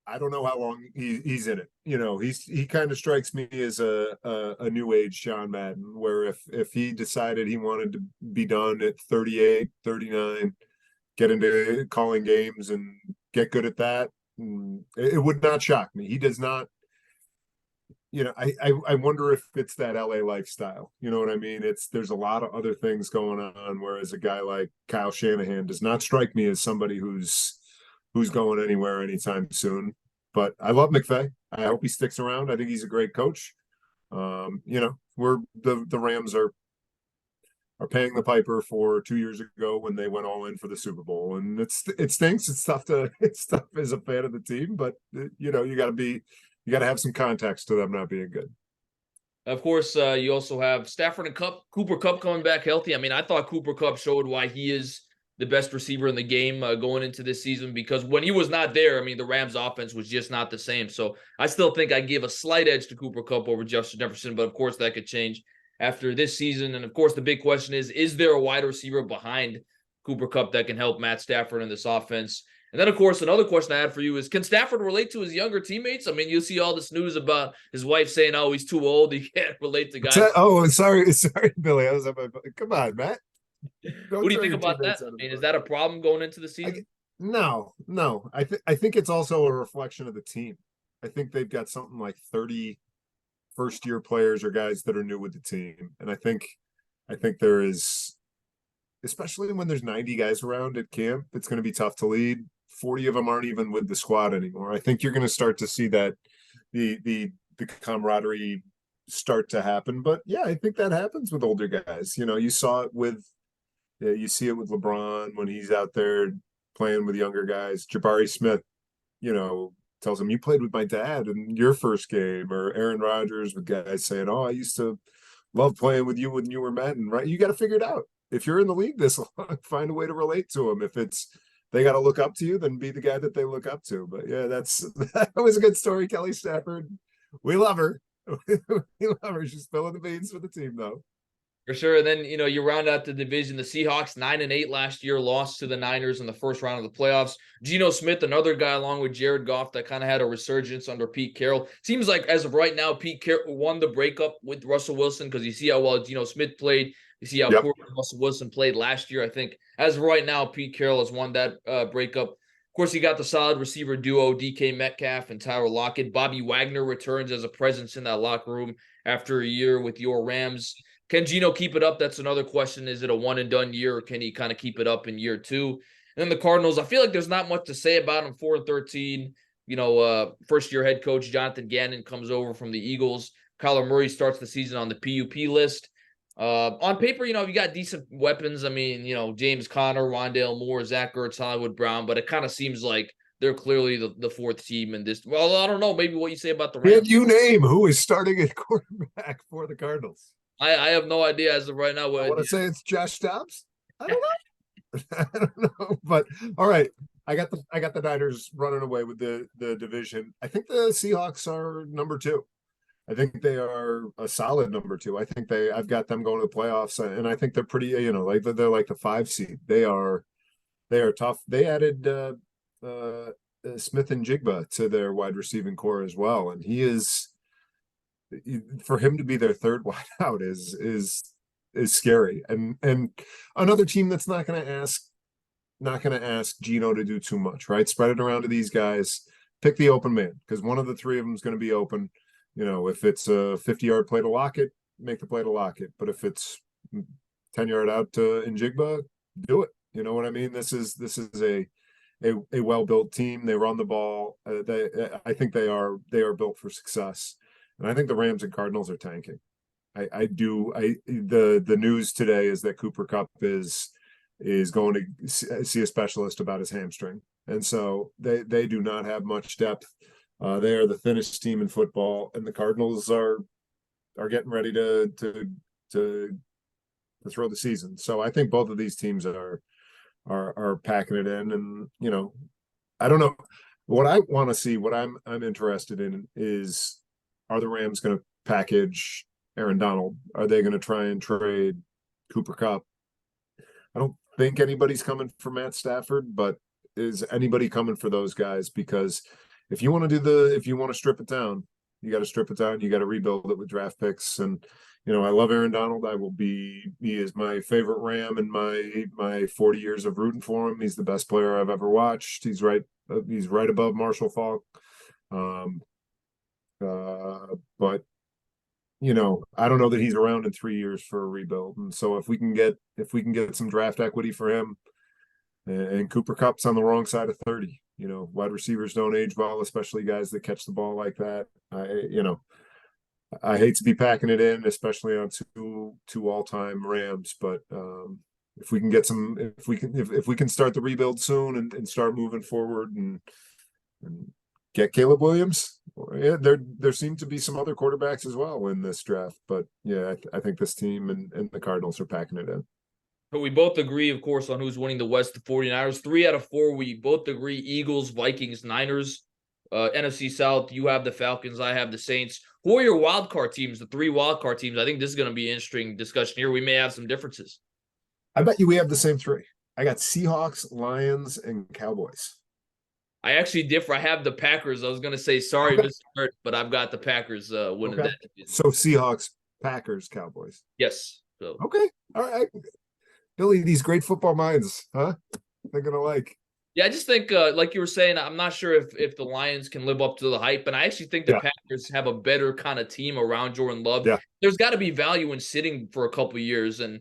I don't know how long he's in it. He kind of strikes me as a new age Sean Madden, where if he decided he wanted to be done at 38, 39, get into calling games and get good at that, it would not shock me. He does not. I wonder if it's that LA lifestyle. You know what I mean? There's a lot of other things going on, whereas a guy like Kyle Shanahan does not strike me as somebody who's going anywhere anytime soon. But I love McVay. I hope he sticks around. I think he's a great coach. We're the Rams are paying the piper for 2 years ago when they went all in for the Super Bowl, and it stinks. It's tough as a fan of the team, but you got to have some context to them not being good. Of course, you also have Stafford and Cooper Kupp coming back healthy. I mean, I thought Cooper Kupp showed why he is the best receiver in the game going into this season, because when he was not there, I mean, the Rams offense was just not the same. So I still think I give a slight edge to Cooper Kupp over Justin Jefferson, but of course that could change after this season. And of course, the big question is there a wide receiver behind Cooper Kupp that can help Matt Stafford in this offense? And then, of course, another question I had for you is, can Stafford relate to his younger teammates? I mean, you see all this news about his wife saying, oh, he's too old. He can't relate to guys. Sorry, Billy. Come on, Matt. What do you think about that? I mean, is that a problem going into the season? No. I think it's also a reflection of the team. I think they've got something like 30 first-year players or guys that are new with the team. And I think there is, especially when there's 90 guys around at camp, it's going to be tough to lead. 40 of them aren't even with the squad anymore. I think you're going to start to see that the camaraderie start to happen. But yeah, I think that happens with older guys. You saw it you see it with LeBron when he's out there playing with younger guys. Jabari Smith, tells him, you played with my dad in your first game, or Aaron Rodgers with guys saying, oh, I used to love playing with you when you were Madden, right? You got to figure it out. If you're in the league this long, find a way to relate to them. If it's they got to look up to you, then be the guy that they look up to. But yeah, that was a good story. Kelly Stafford, we love her. We love her. She's spilling the beans for the team, though. For sure. And then, you round out the division. The Seahawks 9-8 last year, lost to the Niners in the first round of the playoffs. Geno Smith, another guy along with Jared Goff that kind of had a resurgence under Pete Carroll. Seems like as of right now, Pete Carroll won the breakup with Russell Wilson because you see how well Geno Smith played. You see how poor Russell Wilson played last year. I think as of right now, Pete Carroll has won that breakup. Of course, you got the solid receiver duo, DK Metcalf and Tyler Lockett. Bobby Wagner returns as a presence in that locker room after a year with your Rams. Can Geno keep it up? That's another question. Is it a one-and-done year, or can he kind of keep it up in year two? And then the Cardinals, I feel like there's not much to say about them. 4-13. First-year head coach Jonathan Gannon comes over from the Eagles. Kyler Murray starts the season on the PUP list. On paper, you got decent weapons. I mean, James Conner, Rondale Moore, Zach Ertz, Hollywood Brown, but it kind of seems like they're clearly the fourth team in this. Well, I don't know. Maybe what you say about the Rams. Can you name who is starting at quarterback for the Cardinals? I have no idea as of right now. I want to say it's Josh Dobbs. I don't know. I don't know. But all right. I got the Niners running away with the division. I think the Seahawks are number 2. I think they are a solid number 2. I think I've got them going to the playoffs, and I think they're pretty, like they're like the 5 seed. They are tough. They added Smith and Jigba to their wide receiving core as well, and he is, for him to be their third wideout is scary. And another team that's not going to ask Geno to do too much, right? Spread it around to these guys. Pick the open man, because one of the 3 of them is going to be open. If it's a 50-yard play to Lockett, make the play to Lockett. But if it's 10-yard out to Njigba, do it. You know what I mean? This is a well-built team. They run the ball. I think they are built for success. And I think the Rams and Cardinals are tanking. The news today is that Cooper Kupp is going to see a specialist about his hamstring. And so they do not have much depth. They are the thinnest team in football, and the Cardinals are getting ready to throw the season. So I think both of these teams are packing it in, and I don't know what I want to see. What I'm interested in is, are the Rams going to package Aaron Donald? Are they going to try and trade Cooper Kupp? I don't think anybody's coming for Matt Stafford, but is anybody coming for those guys? Because if you want to strip it down, you got to strip it down. You got to rebuild it with draft picks. And, I love Aaron Donald. He is my favorite Ram in my 40 years of rooting for him. He's the best player I've ever watched. He's right above Marshall Faulk. But I don't know that he's around in 3 years for a rebuild. And so if we can get some draft equity for him, and Cooper Kupp's on the wrong side of 30, wide receivers don't age well, especially guys that catch the ball like that. I hate to be packing it in, especially on two all-time Rams, but if we can start the rebuild soon and start moving forward and get Caleb Williams. Yeah, there seem to be some other quarterbacks as well in this draft, but yeah, I think this team and the Cardinals are packing it in. But we both agree, of course, on who's winning the West, the 49ers. 3 out of 4, we both agree, Eagles, Vikings, Niners. NFC South, you have the Falcons, I have the Saints. Who are your wild card teams, the 3 wild card teams? I think this is going to be an interesting discussion here. We may have some differences. I bet you we have the same 3. I got Seahawks, Lions, and Cowboys. I actually differ. I have the Packers. I was going to say, sorry, Mr. Hurt, but I've got the Packers winning that. So Seahawks, Packers, Cowboys. Yes. So. Okay. All right. Billy, these great football minds, huh? They're going to like. Yeah, I just think, like you were saying, I'm not sure if the Lions can live up to the hype, and I actually think the Packers have a better kind of team around Jordan Love. Yeah. There's got to be value in sitting for a couple of years and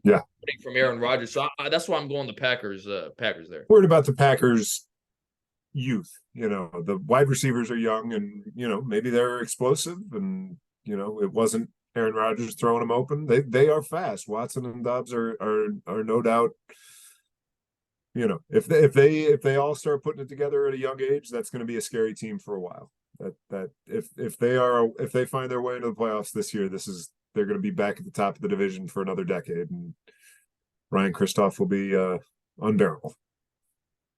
from Aaron Rodgers. So that's why I'm going the Packers there. Worried about the Packers youth. The wide receivers are young, and maybe they're explosive, and it wasn't Aaron Rodgers throwing them open. They are fast. Watson and Dobbs are no doubt. If they all start putting it together at a young age, that's going to be a scary team for a while. That if they find their way into the playoffs this year, they're going to be back at the top of the division for another decade, and Ryan Christoph will be unbearable.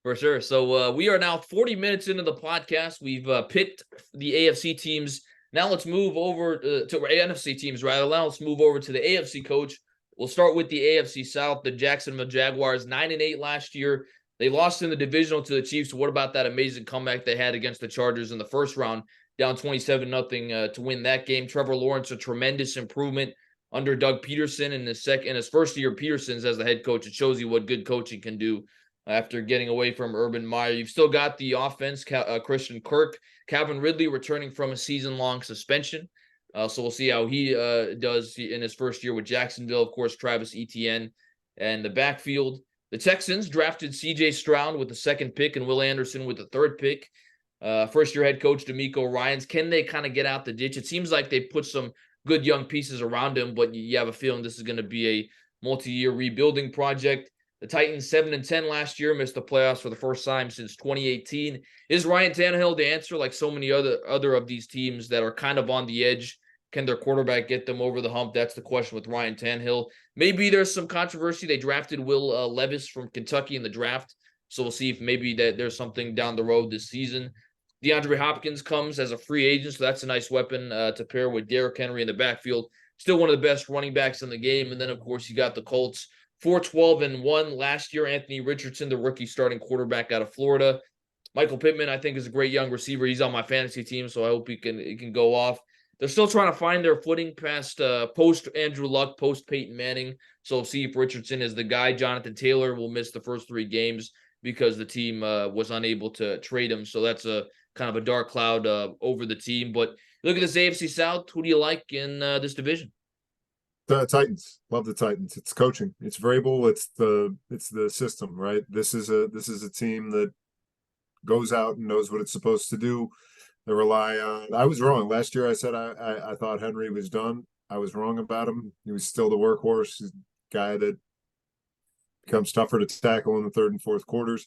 For sure. So we are now 40 minutes into the podcast. We've picked the AFC teams. Now let's move over to NFC teams, rather. Now let's move over to the AFC coach. We'll start with the AFC South. The Jacksonville Jaguars, 9-8 last year. They lost in the divisional to the Chiefs. What about that amazing comeback they had against the Chargers in the first round, down 27-0 to win that game? Trevor Lawrence, a tremendous improvement under Doug Peterson in his first year. Peterson's as the head coach. It shows you what good coaching can do after getting away from Urban Meyer. You've still got the offense, Christian Kirk, Calvin Ridley returning from a season-long suspension. So we'll see how he does in his first year with Jacksonville. Of course, Travis Etienne and the backfield. The Texans drafted C.J. Stroud with the second pick and Will Anderson with the third pick. First-year head coach DeMeco Ryans. Can they kind of get out the ditch? It seems like they put some good young pieces around him, but you have a feeling this is going to be a multi-year rebuilding project. The Titans 7-10 last year, missed the playoffs for the first time since 2018. Is Ryan Tannehill the answer? Like so many other of these teams that are kind of on the edge, can their quarterback get them over the hump? That's the question with Ryan Tannehill. Maybe there's some controversy. They drafted Will Levis from Kentucky in the draft, so we'll see if maybe that there's something down the road this season. DeAndre Hopkins comes as a free agent, so that's a nice weapon to pair with Derrick Henry in the backfield. Still one of the best running backs in the game. And then, of course, you got the Colts. 4-12-1 last year. Anthony Richardson, the rookie starting quarterback out of Florida. Michael Pittman, I think, is a great young receiver. He's on my fantasy team, so I hope he can go off. They're still trying to find their footing past post Andrew Luck, post Peyton Manning. So we'll see if Richardson is the guy. Jonathan Taylor will miss the first 3 games because the team was unable to trade him. So that's a kind of a dark cloud over the team. But look at this AFC South. Who do you like in this division? The Titans. Love the Titans. It's coaching. It's Vrabel. It's the system, right? This is a team that goes out and knows what it's supposed to do. They rely on. I was wrong last year. I said I thought Henry was done. I was wrong about him. He was still the workhorse. He's a guy that becomes tougher to tackle in the third and fourth quarters.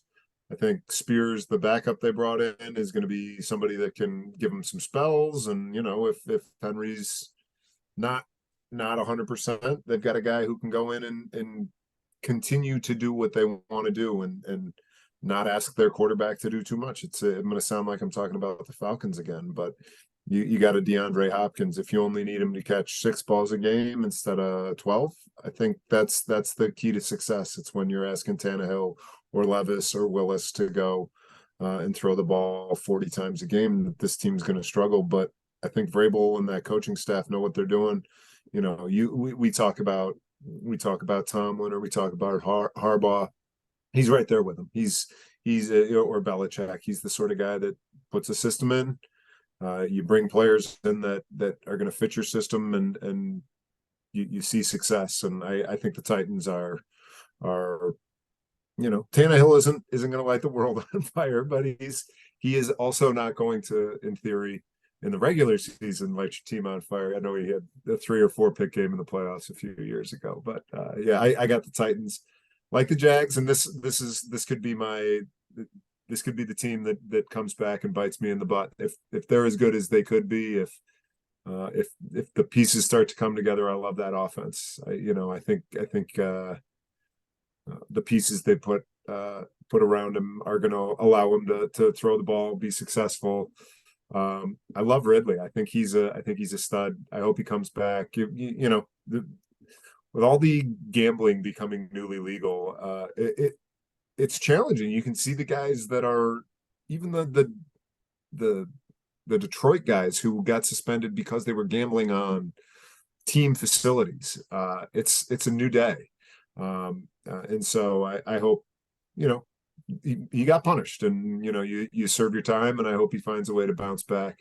I think Spears, the backup they brought in, is going to be somebody that can give him some spells. And if Henry's not 100%, they've got a guy who can go in and continue to do what they want to do and not ask their quarterback to do too much. I'm going to sound like I'm talking about the Falcons again, but you got a DeAndre Hopkins. If you only need him to catch 6 balls a game instead of 12, I think that's the key to success. It's when you're asking Tannehill or Levis or Willis to go and throw the ball 40 times a game that this team's going to struggle. But I think Vrabel and that coaching staff know what they're doing. We talk about Tomlin, or we talk about Harbaugh. He's right there with him. He's or Belichick. He's the sort of guy that puts a system in. You bring players in that are going to fit your system, and you see success. And I think the Titans are Tannehill isn't going to light the world on fire, but he is also not going to, in theory, in the regular season, light your team on fire. I know he had a 3 or 4 pick game in the playoffs a few years ago, but I got the Titans, like the Jags, and this could be the team that comes back and bites me in the butt if they're as good as they could be. If the pieces start to come together, I love that offense. I think the pieces they put around him are going to allow him to throw the ball, be successful. I love Ridley. I think he's a stud. I hope he comes back. With all the gambling becoming newly legal, it's challenging. You can see the guys that are even the Detroit guys who got suspended because they were gambling on team facilities. It's a new day, and so I hope he got punished, and you serve your time, and I hope he finds a way to bounce back.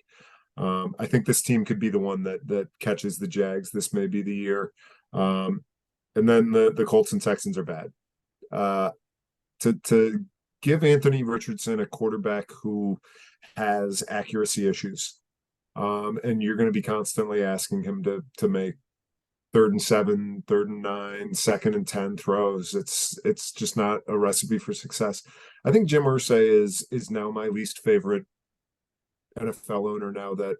I think this team could be the one that catches the Jags. This may be the year. And then the Colts and Texans are bad. To give Anthony Richardson a quarterback who has accuracy issues, and you're going to be constantly asking him to make 3rd and 7, 3rd and 9, 2nd and 10 throws. It's just not a recipe for success. I think Jim Irsay is now my least favorite NFL owner now that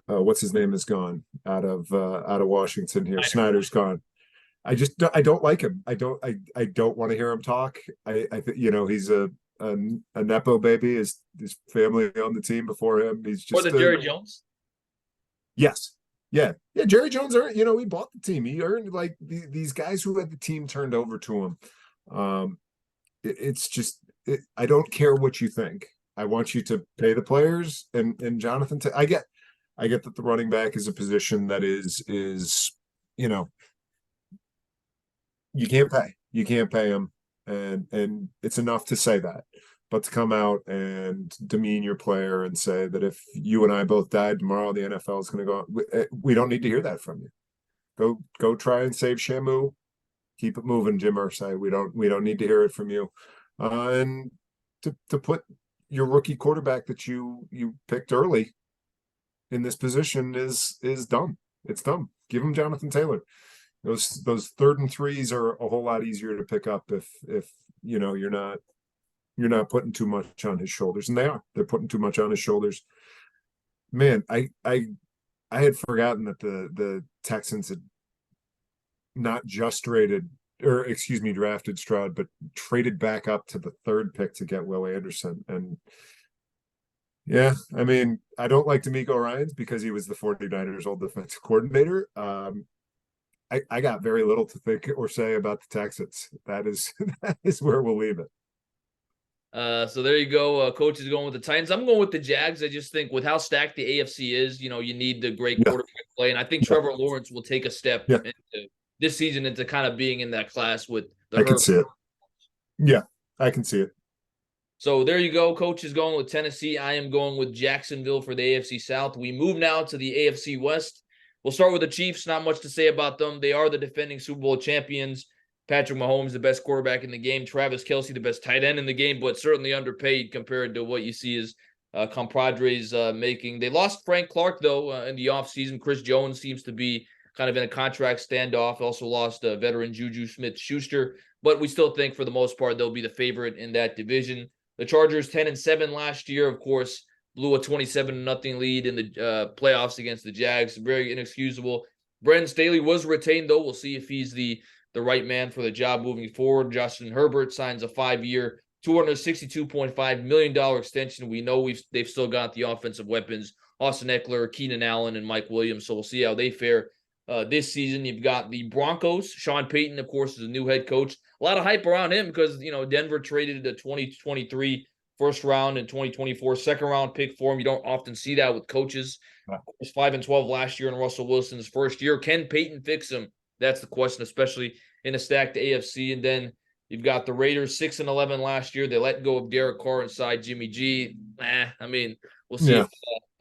what's his name is gone out of Washington here. Snyder's gone. I don't like him. I don't want to hear him talk. I think, he's a nepo baby. His family on the team before him. He's Or just the a Jerry Jones? yes. Yeah. Yeah. Jerry Jones earned, he bought the team. He earned like these guys who had the team turned over to him. It's just I don't care what you think. I want you to pay the players and Jonathan. I get that the running back is a position that is you know you can't pay him, and it's enough to say that. But to come out and demean your player and say that if you and I both died tomorrow, the NFL is going to go. We don't need to hear that from you. Go try and save Shamu. Keep it moving, Jim Irsay. We don't need to hear it from you. And to put your rookie quarterback that you picked early in this position is dumb. It's dumb. Give him Jonathan Taylor. Those 3rd and 3s are a whole lot easier to pick up if you're not putting too much on his shoulders, and they're putting too much on his shoulders. Man, I had forgotten that the Texans had not just drafted Stroud, but traded back up to the 3rd pick to get Will Anderson. And yeah, I mean, I don't like D'Amico Ryans because he was the 49ers old defensive coordinator. I got very little to think or say about the Texans. That is where we'll leave it. So there you go. Coach is going with the Titans. I'm going with the Jags. I just think with how stacked the AFC is, you need the great Yeah, quarterback play. And I think yeah, Trevor Lawrence will take a step yeah. into this season into kind of being in that class with the I can Herbert. see it. Yeah, I can see it. So there you go. Coach is going with Tennessee. I am going with Jacksonville for the AFC South. We move now to the AFC West. We'll start with the Chiefs. Not much to say about them. They are the defending Super Bowl champions. Patrick Mahomes, the best quarterback in the game. Travis Kelce, the best tight end in the game, but certainly underpaid compared to what you see as compadres making. They lost Frank Clark, though, in the offseason. Chris Jones seems to be kind of in a contract standoff. Also lost veteran Juju Smith-Schuster, but we still think for the most part they'll be the favorite in that division. The Chargers 10-7 last year, of course, blew a 27-0 lead in the playoffs against the Jags. Very inexcusable. Brandon Staley was retained, though. We'll see if he's the right man for the job moving forward. Justin Herbert signs a 5-year, $262.5 million extension. We know they've still got the offensive weapons, Austin Eckler, Keenan Allen, and Mike Williams. So we'll see how they fare this season. You've got the Broncos. Sean Payton, of course, is a new head coach. A lot of hype around him because, Denver traded a 2023 first round and 2024 second round pick for him. You don't often see that with coaches. It was 5-12 last year in Russell Wilson's first year. Can Payton fix him? That's the question, especially in a stacked AFC. And then you've got the Raiders 6-11 last year. They let go of Derek Carr inside Jimmy G. I mean, we'll see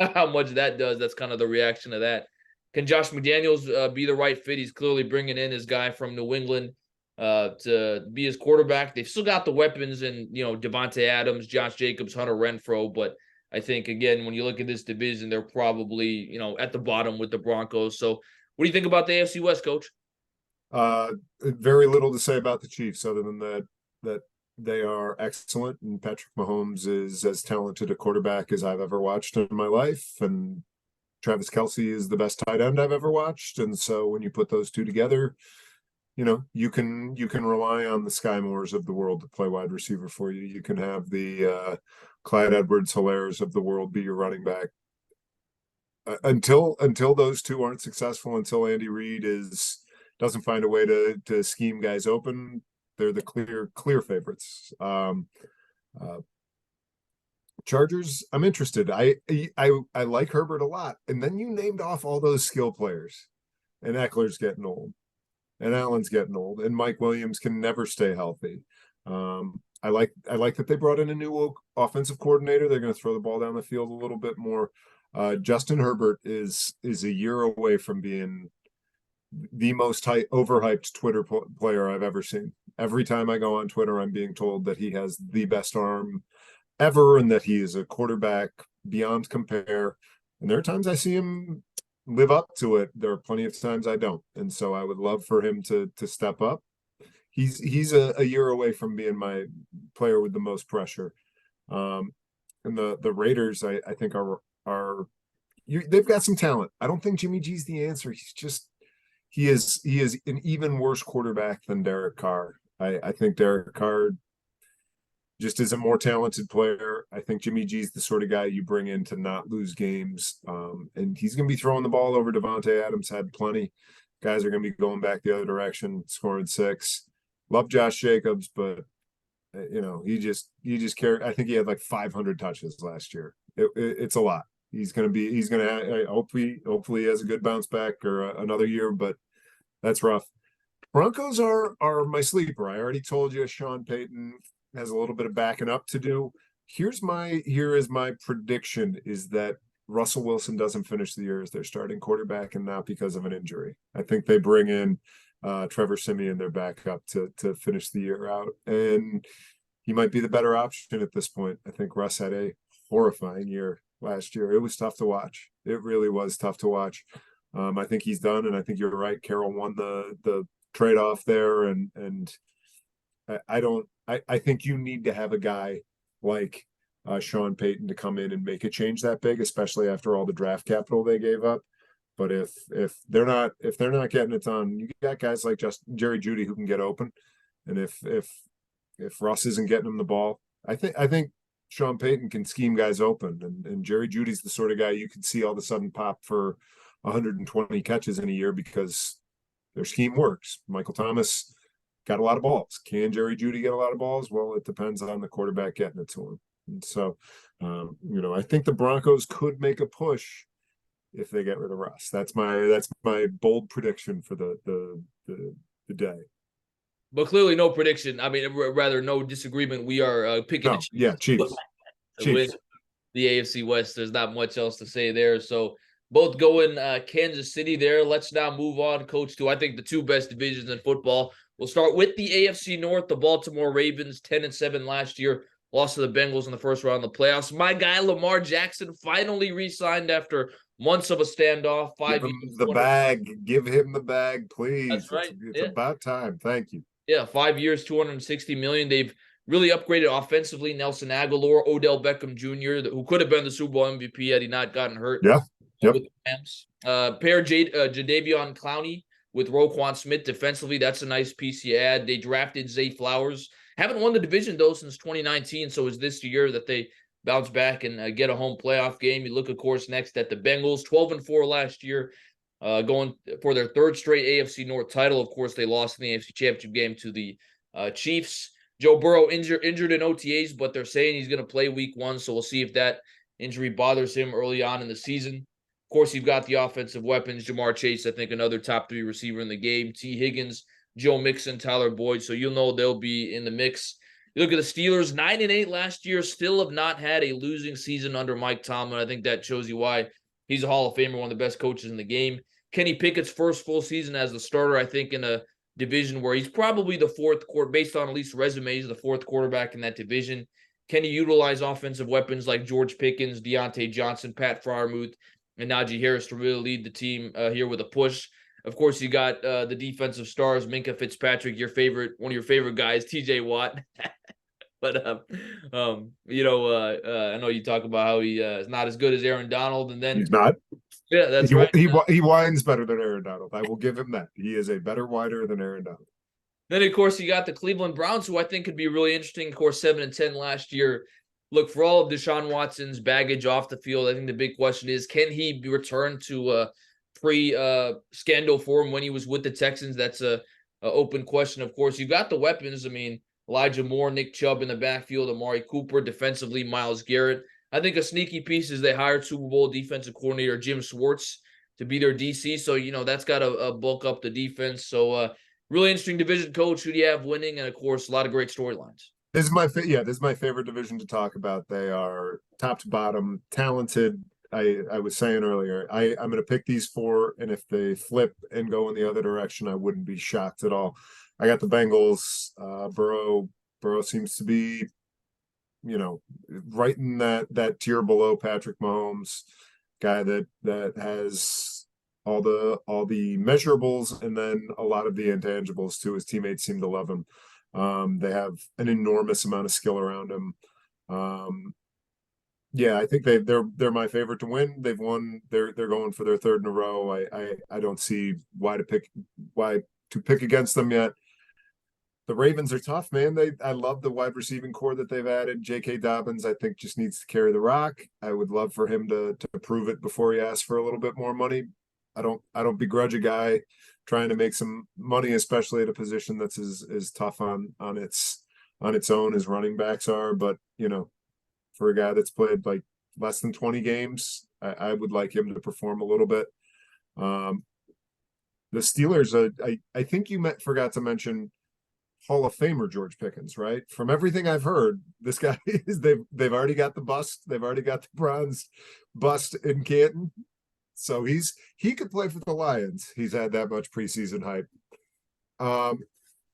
how much that does. That's kind of the reaction to that. Can Josh McDaniels be the right fit? He's clearly bringing in his guy from New England to be his quarterback. They've still got the weapons and, Devontae Adams, Josh Jacobs, Hunter Renfrow. But I think, again, when you look at this division, they're probably, at the bottom with the Broncos. So what do you think about the AFC West, Coach? Very little to say about the Chiefs other than that they are excellent, and Patrick Mahomes is as talented a quarterback as I've ever watched in my life, and Travis Kelce is the best tight end I've ever watched. And so when you put those two together, you can rely on the Sky Moores of the world to play wide receiver for you. You can have the Clyde Edwards-Hilairs of the world be your running back. Until those two aren't successful, until Andy Reid doesn't find a way to scheme guys open, they're the clear favorites. Chargers, I'm interested. I like Herbert a lot. And then you named off all those skill players. And Eckler's getting old. And Allen's getting old. And Mike Williams can never stay healthy. I like that they brought in a new offensive coordinator. They're going to throw the ball down the field a little bit more. Justin Herbert is a year away from being the most overhyped Twitter player I've ever seen. Every time I go on Twitter, I'm being told that he has the best arm ever and that he is a quarterback beyond compare. And there are times I see him live up to it. There are plenty of times I don't. And so I would love for him to step up. He's a year away from being my player with the most pressure. And the Raiders, I think they've got some talent. I don't think Jimmy G's the answer. he is an even worse quarterback than Derek Carr. I think Derek Carr just is a more talented player. I think Jimmy G's the sort of guy you bring in to not lose games. And he's going to be throwing the ball over. Devontae Adams had plenty. Guys are going to be going back the other direction, scoring 6. Love Josh Jacobs, but he just carried. I think he had like 500 touches last year. It's a lot. He's going to hopefully he has a good bounce back or another year, but that's rough. Broncos are my sleeper. I already told you Sean Payton has a little bit of backing up to do. Here is my prediction is that Russell Wilson doesn't finish the year as their starting quarterback, and not because of an injury. I think they bring in Trevor Siemian, their backup, to finish the year out, and he might be the better option at this point. I think Russ had a horrifying year last year. It was tough to watch. It really was tough to watch. I think he's done, and I think you're right. Carroll won the trade-off there, and I think you need to have a guy like Sean Payton to come in and make a change that big, especially after all the draft capital they gave up. But if they're not getting it done, you got guys like just Jerry Jeudy who can get open, and if Russ isn't getting him the ball, I think Sean Payton can scheme guys open, and Jerry Judy's the sort of guy you can see all of a sudden pop for 120 catches in a year because their scheme works. Michael Thomas got a lot of balls. Can Jerry Jeudy get a lot of balls? Well, it depends on the quarterback getting it to him. And so, I think the Broncos could make a push if they get rid of Russ. That's my bold prediction for the day. But clearly, no prediction. I mean, rather no disagreement. We are picking the Chiefs. Yeah, Chiefs. With the AFC West. There's not much else to say there. So both going Kansas City there. Let's now move on, Coach, to I think the 2 best divisions in football. We'll start with the AFC North. The Baltimore Ravens, 10-7 last year, lost to the Bengals in the first round of the playoffs. My guy Lamar Jackson finally re-signed after months of a standoff. 5 Give years. him the bag. Give him the bag, please. That's right. It's about time. Thank you. Yeah, 5 years, $260 million. They've really upgraded offensively. Nelson Aguilar, Odell Beckham Jr., who could have been the Super Bowl MVP had he not gotten hurt. Yeah. Yep. With the Rams. Pair Jadeveon Clowney with Roquan Smith defensively. That's a nice piece you add. They drafted Zay Flowers. Haven't won the division, though, since 2019, so it's this year that they bounce back and get a home playoff game. You look, of course, next at the Bengals, 12-4 last year, going for their 3rd straight AFC North title. Of course, they lost in the AFC Championship game to the Chiefs. Joe Burrow injured in OTAs, but they're saying he's going to play week 1, so we'll see if that injury bothers him early on in the season. Of course, you've got the offensive weapons. Jamar Chase, I think, another top 3 receiver in the game. T. Higgins, Joe Mixon, Tyler Boyd. So you'll know they'll be in the mix. You look at the Steelers, 9-8 last year, still have not had a losing season under Mike Tomlin. I think that shows you why he's a Hall of Famer, one of the best coaches in the game. Kenny Pickett's first full season as the starter, I think, in a division where he's probably the 4th quarter, based on at least resumes, the 4th quarterback in that division. Can he utilize offensive weapons like George Pickens, Deontay Johnson, Pat Freiermuth, and Najee Harris to really lead the team here with a push? Of course, you got the defensive stars, Minkah Fitzpatrick, one of your favorite guys, TJ Watt. But I know you talk about how he is not as good as Aaron Donald, and then he's not. Yeah, that's right. He whines better than Aaron Donald. I will give him that. He is a better whiner than Aaron Donald. Then, of course, you got the Cleveland Browns, who I think could be really interesting. Of course, 7-10 last year. Look, for all of Deshaun Watson's baggage off the field, I think the big question is, can he be returned to pre-scandal form when he was with the Texans? That's a open question. Of course, you've got the weapons. I mean, Elijah Moore, Nick Chubb in the backfield, Amari Cooper, defensively, Myles Garrett. I think a sneaky piece is they hired Super Bowl defensive coordinator Jim Schwartz to be their DC. So, that's got to bulk up the defense. So, really interesting division, Coach. Who do you have winning? And, of course, a lot of great storylines. This is my favorite division to talk about. They are top to bottom, talented. I was saying earlier, I'm going to pick these 4, and if they flip and go in the other direction, I wouldn't be shocked at all. I got the Bengals. Burrow seems to be, right in that tier below Patrick Mahomes, guy that has all the measurables and then a lot of the intangibles too. His teammates seem to love him. They have an enormous amount of skill around him. Yeah, I think they're my favorite to win. They've won. They're going for their third in a row. I don't see why to pick against them yet. The Ravens are tough, man. I love the wide receiving core that they've added. J.K. Dobbins, I think, just needs to carry the rock. I would love for him to prove it before he asks for a little bit more money. I don't begrudge a guy trying to make some money, especially at a position that's as tough on its own as running backs are. But for a guy that's played like less than 20 games, I would like him to perform a little bit. Um, the Steelers, I think you forgot to mention Hall of Famer George Pickens, right? From everything I've heard, this guy is they've already got the bust, they've already got the bronze bust in Canton. So he could play for the Lions. He's had that much preseason hype. Um,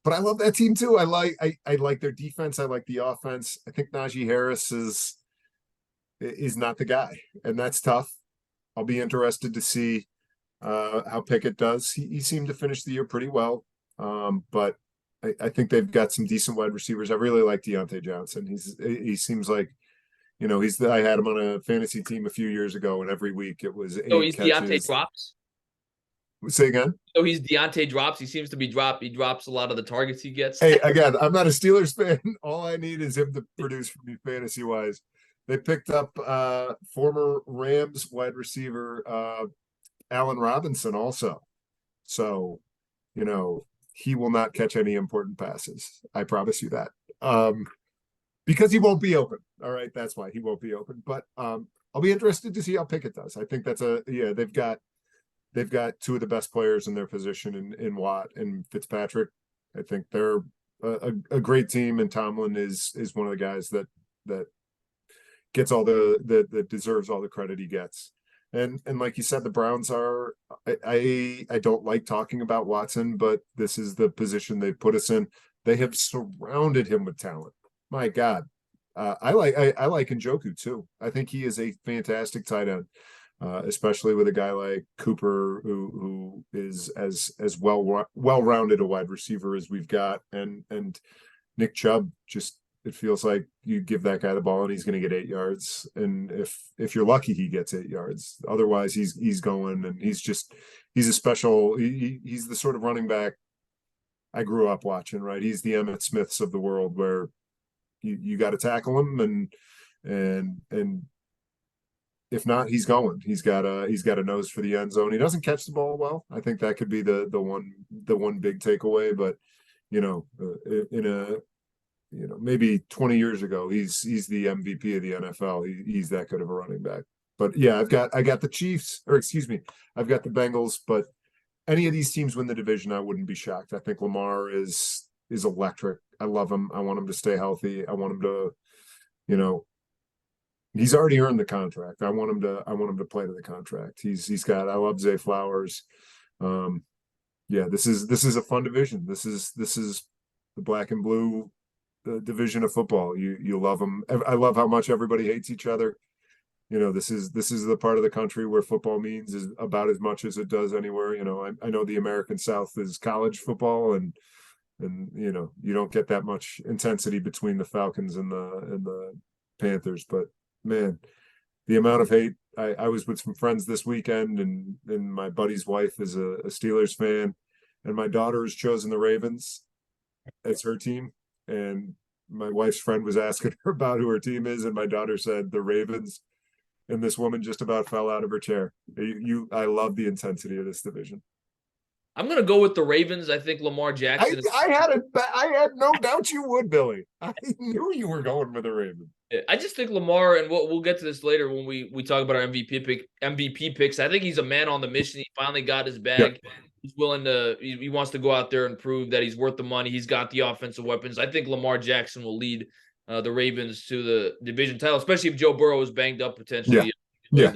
but I love that team too. I like their defense. I like the offense. I think Najee Harris is not the guy, and that's tough. I'll be interested to see how Pickett does. He seemed to finish the year pretty well, but I think they've got some decent wide receivers. I really like Deontay Johnson. He seems like I had him on a fantasy team a few years ago, and every week it was So 8 he's Deontay catches. drops. Say again. So he's Deontay drops. He seems to be drop. He drops a lot of the targets he gets. Hey, again, I'm not a Steelers fan. All I need is him to produce for me fantasy wise. They picked up former Rams wide receiver Allen Robinson also. So, he will not catch any important passes. I promise you that. Because he won't be open. All right, that's why he won't be open. But I'll be interested to see how Pickett does. I think they've got two of the best players in their position in Watt and Fitzpatrick. I think they're a great team, and Tomlin is one of the guys that gets that deserves all the credit he gets. And like you said, the Browns are. I don't like talking about Watson, but this is the position they've put us in. They have surrounded him with talent. My God, I like Njoku too. I think he is a fantastic tight end, especially with a guy like Cooper, who is as well-rounded a wide receiver as we've got, and Nick Chubb. Just it feels like you give that guy the ball and he's going to get 8 yards, and if you're lucky, he gets 8 yards. Otherwise, he's going, and he's a special. He's the sort of running back I grew up watching. Right, he's the Emmitt Smiths of the world, where you got to tackle him, and if not, he's going. He's got a nose for the end zone. He doesn't catch the ball well. I think that could be the one big takeaway. But in a maybe 20 years ago, he's the MVP of the NFL. He's that good of a running back. But yeah, I got the Chiefs, or excuse me, I've got the Bengals. But any of these teams win the division, I wouldn't be shocked. I think Lamar is electric. I love him. I want him to stay healthy. I want him to, he's already earned the contract. I want him to play to the contract. I love Zay Flowers. Yeah, this is a fun division. This is the black and blue division of football. You love them. I love how much everybody hates each other. This is the part of the country where football means is about as much as it does anywhere. I know the American South is college football, and you don't get that much intensity between the Falcons and the Panthers. But man, the amount of hate. I was with some friends this weekend, and my buddy's wife is a Steelers fan, and my daughter has chosen the Ravens as her team. And my wife's friend was asking her about who her team is, and my daughter said the Ravens, and this woman just about fell out of her chair. I love the intensity of this division. I'm gonna go with the Ravens. I think Lamar Jackson. I had no doubt you would, Billy. I knew you were going for the Ravens. I just think Lamar, and we'll get to this later when we talk about our MVP picks. I think he's a man on the mission. He finally got his bag. Yep. He's willing to. He wants to go out there and prove that he's worth the money. He's got the offensive weapons. I think Lamar Jackson will lead the Ravens to the division title, especially if Joe Burrow is banged up potentially. Yeah.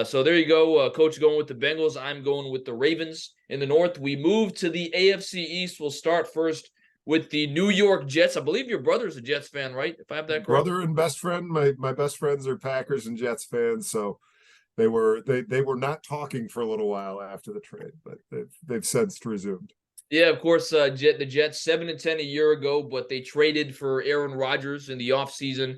So there you go. Coach going with the Bengals. I'm going with the Ravens. In the North, we move to the AFC East. We'll start first with the New York Jets. I believe your brother's a Jets fan, right? If I have that correct. Brother and best friend. My best friends are Packers and Jets fans, so they were not talking for a little while after the trade, but they've since resumed. Yeah, of course. The Jets 7-10 a year ago, but they traded for Aaron Rodgers in the offseason.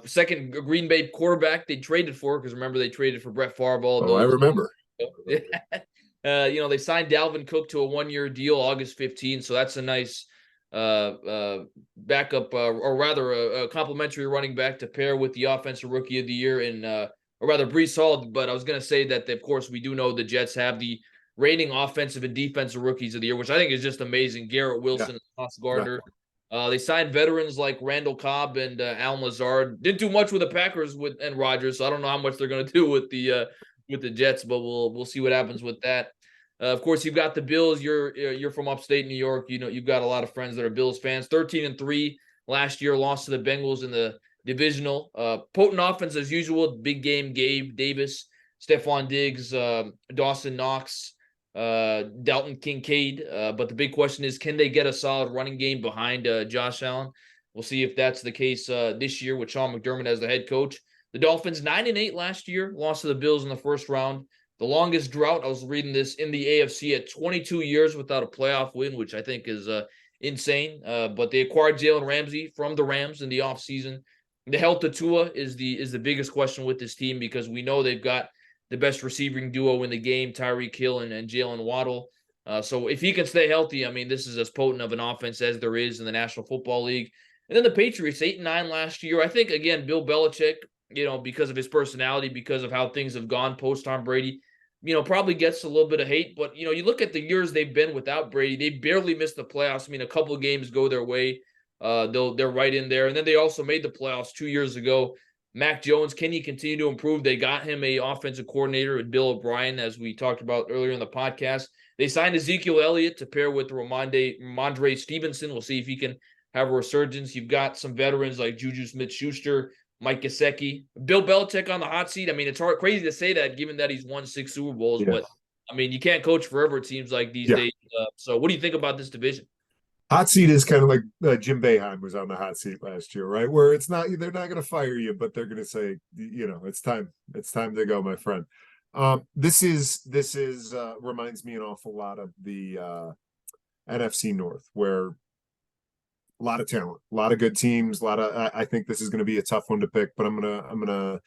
Second Green Bay quarterback they traded for, because remember they traded for Brett Favre. Oh, I remember. They signed Dalvin Cook to a 1-year deal August 15th, so that's a nice backup, or rather a complimentary running back to pair with the offensive rookie of the year or rather Breece Hall. But I was going to say that, of course, we do know the Jets have the reigning offensive and defensive rookies of the year, which I think is just amazing. Garrett Wilson, and Sauce Gardner. They signed veterans like Randall Cobb and Allen Lazard. Didn't do much with the Packers and Rodgers, so I don't know how much they're going to do with the Jets, but we'll see what happens with that. Of course, you've got the Bills. You're from upstate New York. You know, you've got a lot of friends that are Bills fans. 13-3 last year, lost to the Bengals in the divisional. Potent offense as usual. Big game. Gabe Davis, Stephon Diggs, Dawson Knox, Dalton Kincaid. But the big question is, can they get a solid running game behind Josh Allen? We'll see if that's the case this year with Sean McDermott as the head coach. The Dolphins 9-8 last year, lost to the Bills in the first round. The longest drought, I was reading this, in the AFC at 22 years without a playoff win, which I think is insane. But they acquired Jalen Ramsey from the Rams in the offseason. The health of Tua is the biggest question with this team, because we know they've got the best receiving duo in the game, Tyreek Hill and Jalen Waddle. So if he can stay healthy, I mean, this is as potent of an offense as there is in the National Football League. And then the Patriots, 8-9 last year. I think, again, Bill Belichick, because of his personality, because of how things have gone post Tom Brady, probably gets a little bit of hate. But, you look at the years they've been without Brady, they barely missed the playoffs. I mean, a couple of games go their way. They're right in there. And then they also made the playoffs 2 years ago. Mac Jones, can he continue to improve? They got him a offensive coordinator with Bill O'Brien, as we talked about earlier in the podcast. They signed Ezekiel Elliott to pair with Ramondre Stevenson. We'll see if he can have a resurgence. You've got some veterans like Juju Smith-Schuster, Mike Gesicki, Bill Belichick on the hot seat. I mean, it's crazy to say that, given that he's won 6 Super Bowls, but I mean, you can't coach forever, it seems like these days. So what do you think about this division? Hot seat is kind of like Jim Boeheim was on the hot seat last year, right? Where they're not going to fire you, but they're going to say, it's time to go, my friend. This reminds me an awful lot of the NFC North, where a lot of talent, a lot of good teams, I think this is going to be a tough one to pick, but I'm gonna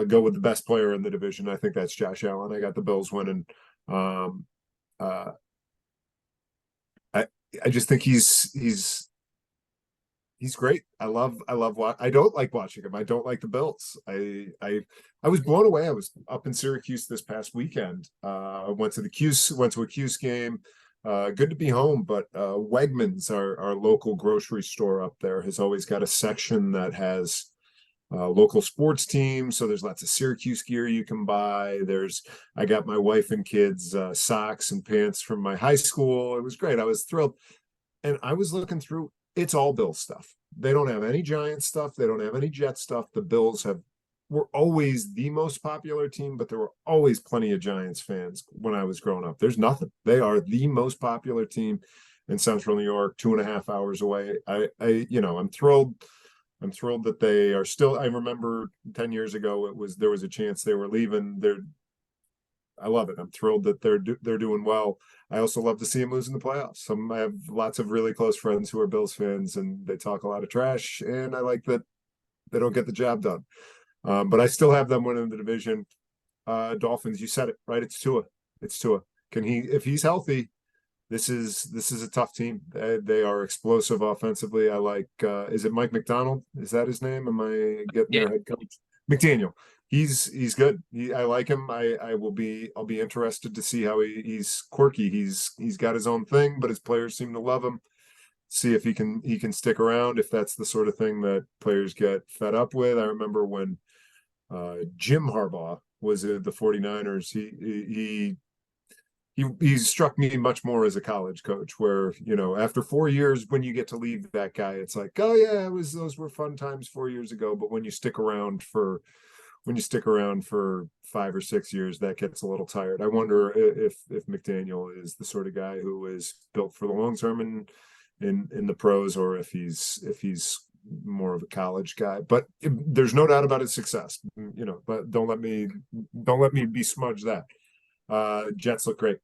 go with the best player in the division. I think that's Josh Allen. I got the Bills winning. I just think he's great. I don't like watching him. I don't like the Bills. I was blown away. I was up in Syracuse this past weekend. Went to a Cuse game. Good to be home, but Wegmans, our local grocery store up there, has always got a section that has local sports teams. So there's lots of Syracuse gear you can buy. I got my wife and kids socks and pants from my high school. It was great. I was thrilled. And I was looking through, it's all Bills stuff. They don't have any Giants stuff. They don't have any Jet stuff. The Bills were always the most popular team, but there were always plenty of Giants fans when I was growing up. There's nothing. They are the most popular team in Central New York, 2.5 hours away. I'm thrilled. I'm thrilled that they are still. I remember 10 years ago, there was a chance they were leaving. I love it. I'm thrilled that they're doing well. I also love to see them lose in the playoffs. I have lots of really close friends who are Bills fans, and they talk a lot of trash, and I like that they don't get the job done. But I still have them winning the division. Dolphins, you said it, right? It's Tua. If he's healthy, this is a tough team. They are explosive offensively. I like, is it Mike McDonald? Is that his name? Am I getting their head coach? McDaniel. He's good. I like him. I'll be interested to see how he's quirky. He's got his own thing, but his players seem to love him. See if he can stick around, if that's the sort of thing that players get fed up with. I remember when Jim Harbaugh was at the 49ers, he struck me much more as a college coach, where, after 4 years, when you get to leave that guy, it's like, oh yeah, those were fun times 4 years ago. But when you stick around for 5 or 6 years, that gets a little tired. I wonder if McDaniel is the sort of guy who is built for the long term in the pros, or if he's more of a college guy. But there's no doubt about his success, but don't let me besmudge that. Jets look great.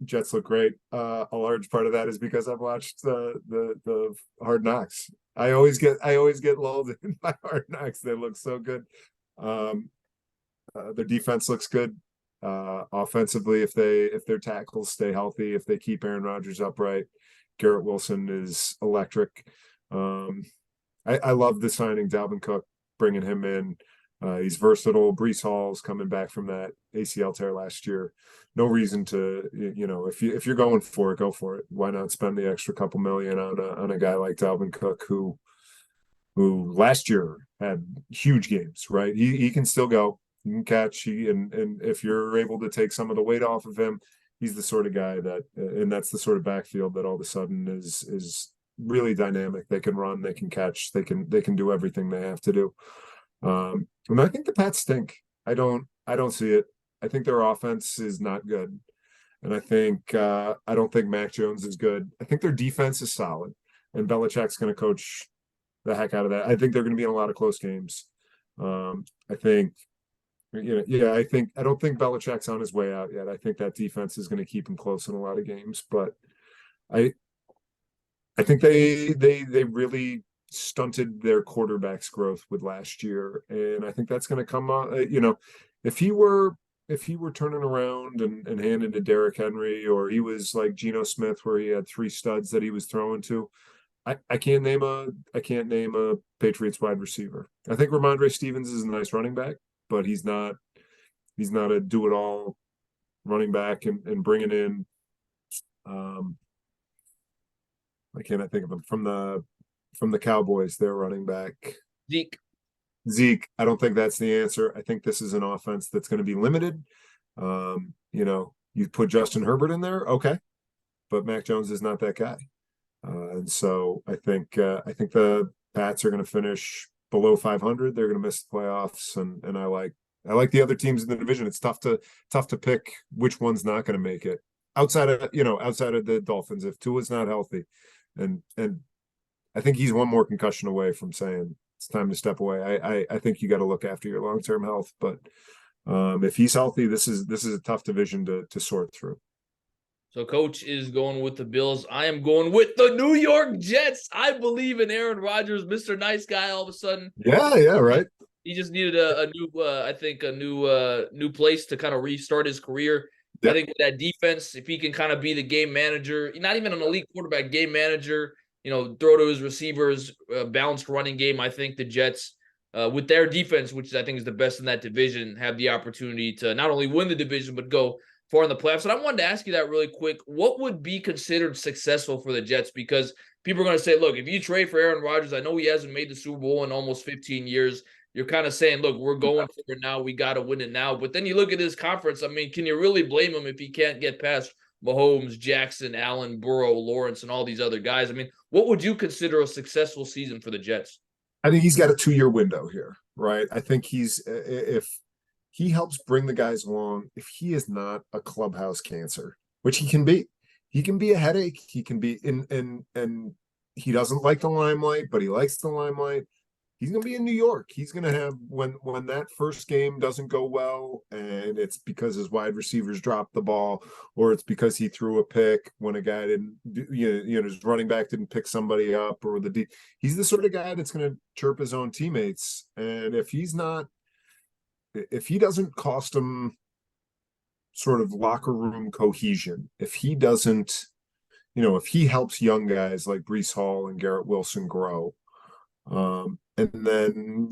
Jets look great. A large part of that is because I've watched the Hard Knocks. I always get lulled in by Hard Knocks. They look so good. Um, their defense looks good. Offensively, if their tackles stay healthy, if they keep Aaron Rodgers upright, Garrett Wilson is electric. Um, I love the signing Dalvin Cook, bringing him in. He's versatile. Brees Hall's coming back from that ACL tear last year. No reason to, if you're going for it, go for it. Why not spend the extra couple million on a guy like Dalvin Cook who last year had huge games, right? He can still go. He can catch. And if you're able to take some of the weight off of him, he's the sort of guy that, and that's the sort of backfield that all of a sudden is really dynamic. They can run, they can catch, they can do everything they have to do. And I think the Pats stink. I don't see it. I think their offense is not good. And I don't think Mac Jones is good. I think their defense is solid. And Belichick's going to coach the heck out of that. I think they're going to be in a lot of close games. I think, I don't think Belichick's on his way out yet. I think that defense is going to keep him close in a lot of games. But I think they really stunted their quarterback's growth with last year, and I think that's going to come on. If he were turning around and handing to Derrick Henry, or he was like Geno Smith, where he had three studs that he was throwing to, I can't name a Patriots wide receiver. I think Ramondre Stevens is a nice running back, but he's not a do it all running back. And bringing in, I cannot think of him from the Cowboys, their running back. Zeke, I don't think that's the answer. I think this is an offense that's going to be limited. You put Justin Herbert in there, okay, but Mac Jones is not that guy. And so I think the Pats are going to finish below 500. They're going to miss the playoffs, and I like the other teams in the division. It's tough to pick which one's not going to make it outside of the Dolphins if Tua's not healthy, and I think he's one more concussion away from saying it's time to step away. I think you got to look after your long-term health, but if he's healthy, this is a tough division to sort through. So Coach is going with the Bills. I am going with the New York Jets. I believe in Aaron Rodgers, Mr. Nice Guy. All of a sudden, yeah, right. He just needed a new place to kind of restart his career. Yep. I think with that defense, if he can kind of be the game manager, not even an elite quarterback, game manager, throw to his receivers, balanced running game. I think the Jets, with their defense, which I think is the best in that division, have the opportunity to not only win the division but go far in the playoffs. And I wanted to ask you that really quick. What would be considered successful for the Jets? Because people are going to say, look, if you trade for Aaron Rodgers, I know he hasn't made the Super Bowl in almost 15 years. You're kind of saying, look, we're going for it now. We got to win it now. But then you look at his conference. I mean, can you really blame him if he can't get past Mahomes, Jackson, Allen, Burrow, Lawrence, and all these other guys? I mean, what would you consider a successful season for the Jets? I think he's got a 2-year window here, right? I think if he helps bring the guys along, if he is not a clubhouse cancer, which he can be a headache. He can be and he doesn't like the limelight, but he likes the limelight. He's going to be in New York. He's going to have when that first game doesn't go well, and it's because his wide receivers dropped the ball, or it's because he threw a pick when a guy didn't, his running back didn't pick somebody up, or he's the sort of guy that's going to chirp his own teammates. And if he doesn't cost him sort of locker room cohesion, if he doesn't, if he helps young guys like Brees Hall and Garrett Wilson grow, and then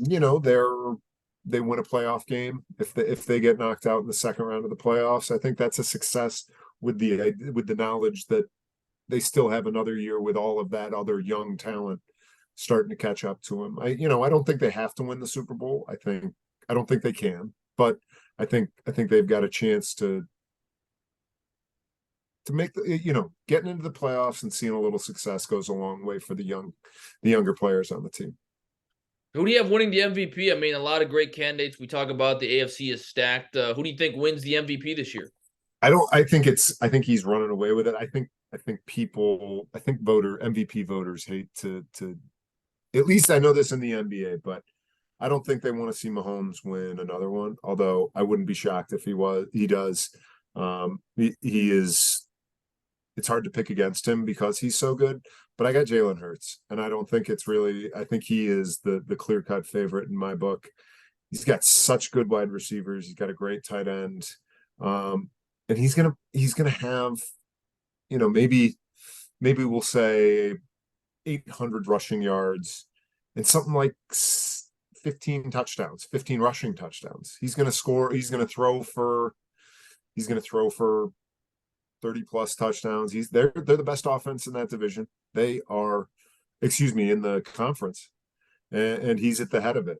they win a playoff game if they get knocked out in the second round of the playoffs, I think that's a success with the knowledge that they still have another year with all of that other young talent starting to catch up to them. I don't think they have to win the Super Bowl. I don't think they can, but I think they've got a chance to make getting into the playoffs and seeing a little success goes a long way for the younger players on the team. Who do you have winning the MVP? I mean, a lot of great candidates. We talk about the AFC is stacked. Who do you think wins the MVP this year? I think he's running away with it. I think MVP voters hate to at least I know this in the NBA, but I don't think they want to see Mahomes win another one. Although I wouldn't be shocked if he does. He is it's hard to pick against him because he's so good. But I got Jalen Hurts, and I don't think it's really. I think he is the clear cut favorite in my book. He's got such good wide receivers. He's got a great tight end, and he's gonna have, maybe we'll say 800 rushing yards and something like 15 touchdowns, 15 rushing touchdowns. He's going to score. He's going to throw for 30 plus touchdowns. They're the best offense in that division. They are, excuse me, in the conference, and he's at the head of it.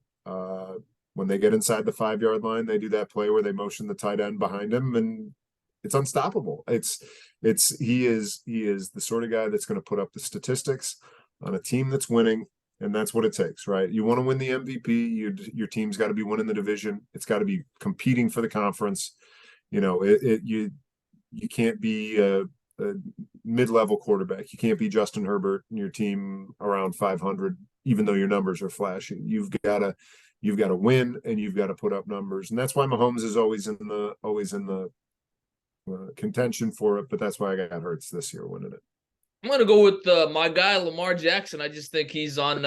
When they get inside the 5 yard line, they do that play where they motion the tight end behind him, and it's unstoppable. He is the sort of guy that's going to put up the statistics on a team that's winning, and that's what it takes, right? You want to win the MVP, your team's got to be winning the division. It's got to be competing for the conference. You can't be a mid-level quarterback. You can't be Justin Herbert and your team around 500, even though your numbers are flashy. You've got to win, and you've got to put up numbers, and that's why Mahomes is always in the contention for it. But that's why I got Hurts this year winning it. I'm gonna go with my guy Lamar Jackson. I just think he's on,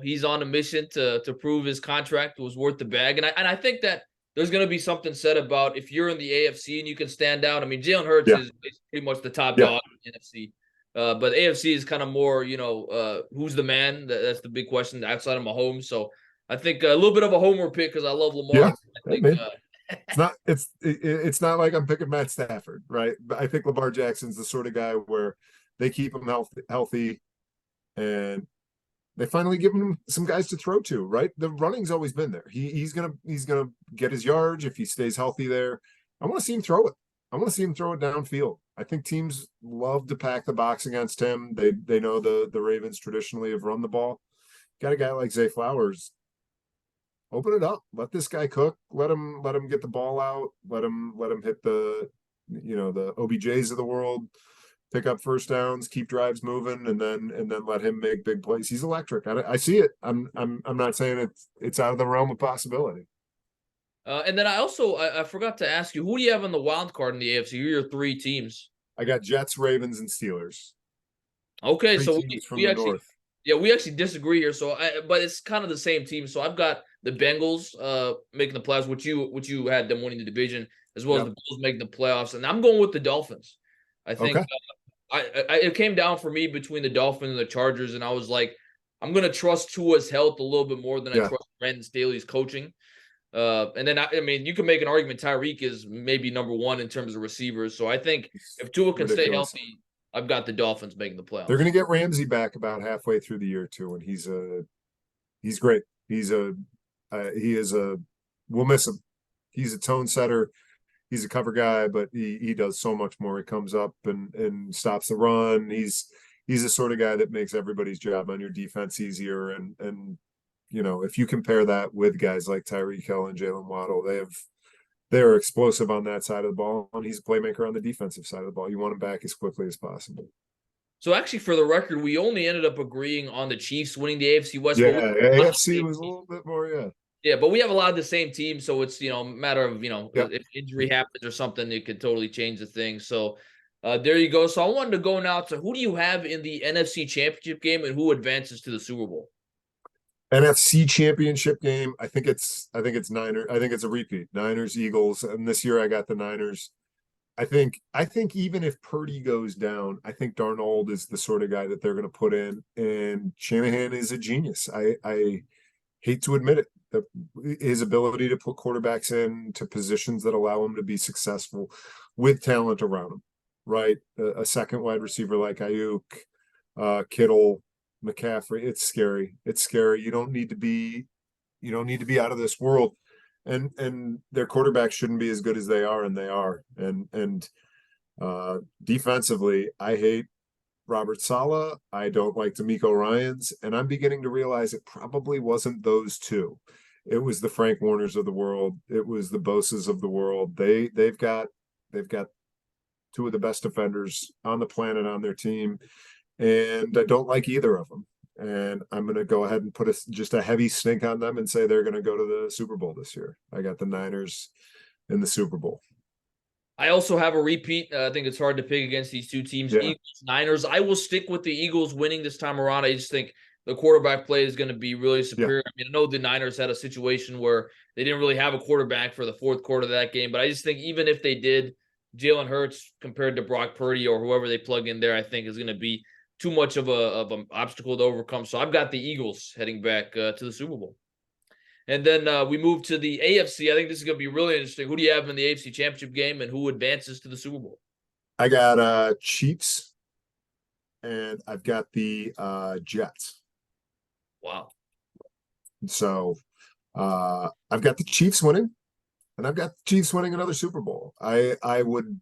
he's on a mission to prove his contract was worth the bag, and I think that there's gonna be something said about if you're in the AFC and you can stand out. I mean, Jalen Hurts Yeah. is pretty much the top Yeah. dog in the NFC, but AFC is kind of more, who's the man? That's the big question outside of Mahomes. So I think a little bit of a homer pick because I love Lamar. Yeah. I think, man. It's not like I'm picking Matt Stafford, right? But I think Lamar Jackson's the sort of guy where they keep him healthy, and they finally give him some guys to throw to, right? The running's always been there. He's gonna get his yards if he stays healthy there. I want to see him throw it. I want to see him throw it downfield. I think teams love to pack the box against him. They know the Ravens traditionally have run the ball. Got a guy like Zay Flowers. Open it up. Let this guy cook. Let him get the ball out. Let him hit the OBJs of the world, pick up first downs, keep drives moving, and then let him make big plays. He's electric. I see it. I'm not saying it's out of the realm of possibility. And then I forgot to ask you, who do you have in the wild card in the AFC? Who are your three teams? I got Jets, Ravens, and Steelers. Okay, Three so teams from we the actually north. yeah, we actually disagree here. But it's kind of the same team. So I've got the Bengals making the playoffs, which you had them winning the division, as well as the Bills making the playoffs, and I'm going with the Dolphins. I think Okay. it came down for me between the Dolphins and the Chargers, and I was like, I'm gonna trust Tua's health a little bit more than I trust Brandon Staley's coaching. And then I mean, you can make an argument Tyreek is maybe number one in terms of receivers. So I think if Tua can stay healthy, I've got the Dolphins making the playoffs. They're going to get Ramsey back about halfway through the year too, and he's great. We'll miss him. He's a tone setter. He's a cover guy, but he does so much more. He comes up and stops the run. He's the sort of guy that makes everybody's job on your defense easier. And if you compare that with guys like Tyreek Hill and Jalen Waddle, they're explosive on that side of the ball, and he's a playmaker on the defensive side of the ball. You want him back as quickly as possible. So actually, for the record, we only ended up agreeing on the Chiefs winning the AFC West. Yeah, AFC was a little bit more, yeah. Yeah, but we have a lot of the same team, so it's a matter of Yep. if injury happens or something, it could totally change the thing. So there you go. So I wanted to go now to who do you have in the NFC Championship game and who advances to the Super Bowl? NFC Championship game. I think it's Niners. I think it's a repeat. Niners, Eagles, and this year I got the Niners. I think even if Purdy goes down, I think Darnold is the sort of guy that they're going to put in, and Shanahan is a genius. I hate to admit it. His ability to put quarterbacks into positions that allow him to be successful with talent around him, right? A second wide receiver like Ayuk, Kittle, McCaffrey. It's scary. It's scary. You don't need to be out of this world. And their quarterbacks shouldn't be as good as they are, and they are. And defensively, I hate Robert Saleh. I don't like DeMeco Ryans, and I'm beginning to realize it probably wasn't those two. It was the Frank Warners of the world. It was the Boses of the world. They've got two of the best defenders on the planet on their team, and I don't like either of them. And I'm going to go ahead and put just a heavy stink on them and say they're going to go to the Super Bowl this year. I got the Niners in the Super Bowl. I also have a repeat. I think it's hard to pick against these two teams, Yeah, Eagles, Niners. I will stick with the Eagles winning this time around. I just think the quarterback play is going to be really yeah. superior. I mean, I know the Niners had a situation where they didn't really have a quarterback for the fourth quarter of that game, but I just think even if they did, Jalen Hurts compared to Brock Purdy or whoever they plug in there, I think is going to be too much of an obstacle to overcome. So I've got the Eagles heading back to the Super Bowl. And then we move to the AFC. I think this is going to be really interesting. Who do you have in the AFC Championship game, and who advances to the Super Bowl? I got Chiefs, and I've got the Jets. Wow. So I've got the Chiefs winning, and I've got the Chiefs winning another Super Bowl. I would,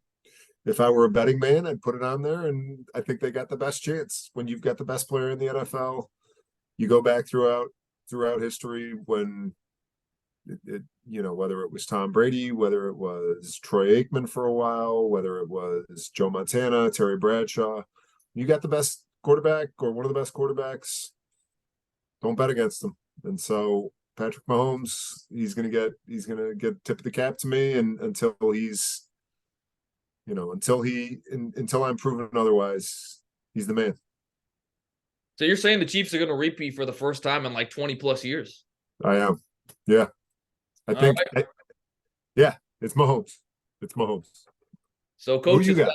if I were a betting man, I'd put it on there, and I think they got the best chance. When you've got the best player in the NFL, you go back throughout history when whether it was Tom Brady, whether it was Troy Aikman for a while, whether it was Joe Montana, Terry Bradshaw, you got the best quarterback or one of the best quarterbacks. Don't bet against them. And so Patrick Mahomes, he's gonna get tip of the cap to me, and until I'm proven otherwise, he's the man. So you're saying the Chiefs are going to repeat for the first time in like 20 plus years? I am. Yeah. I All think right. yeah, it's Mahomes. It's Mahomes. So Who you got?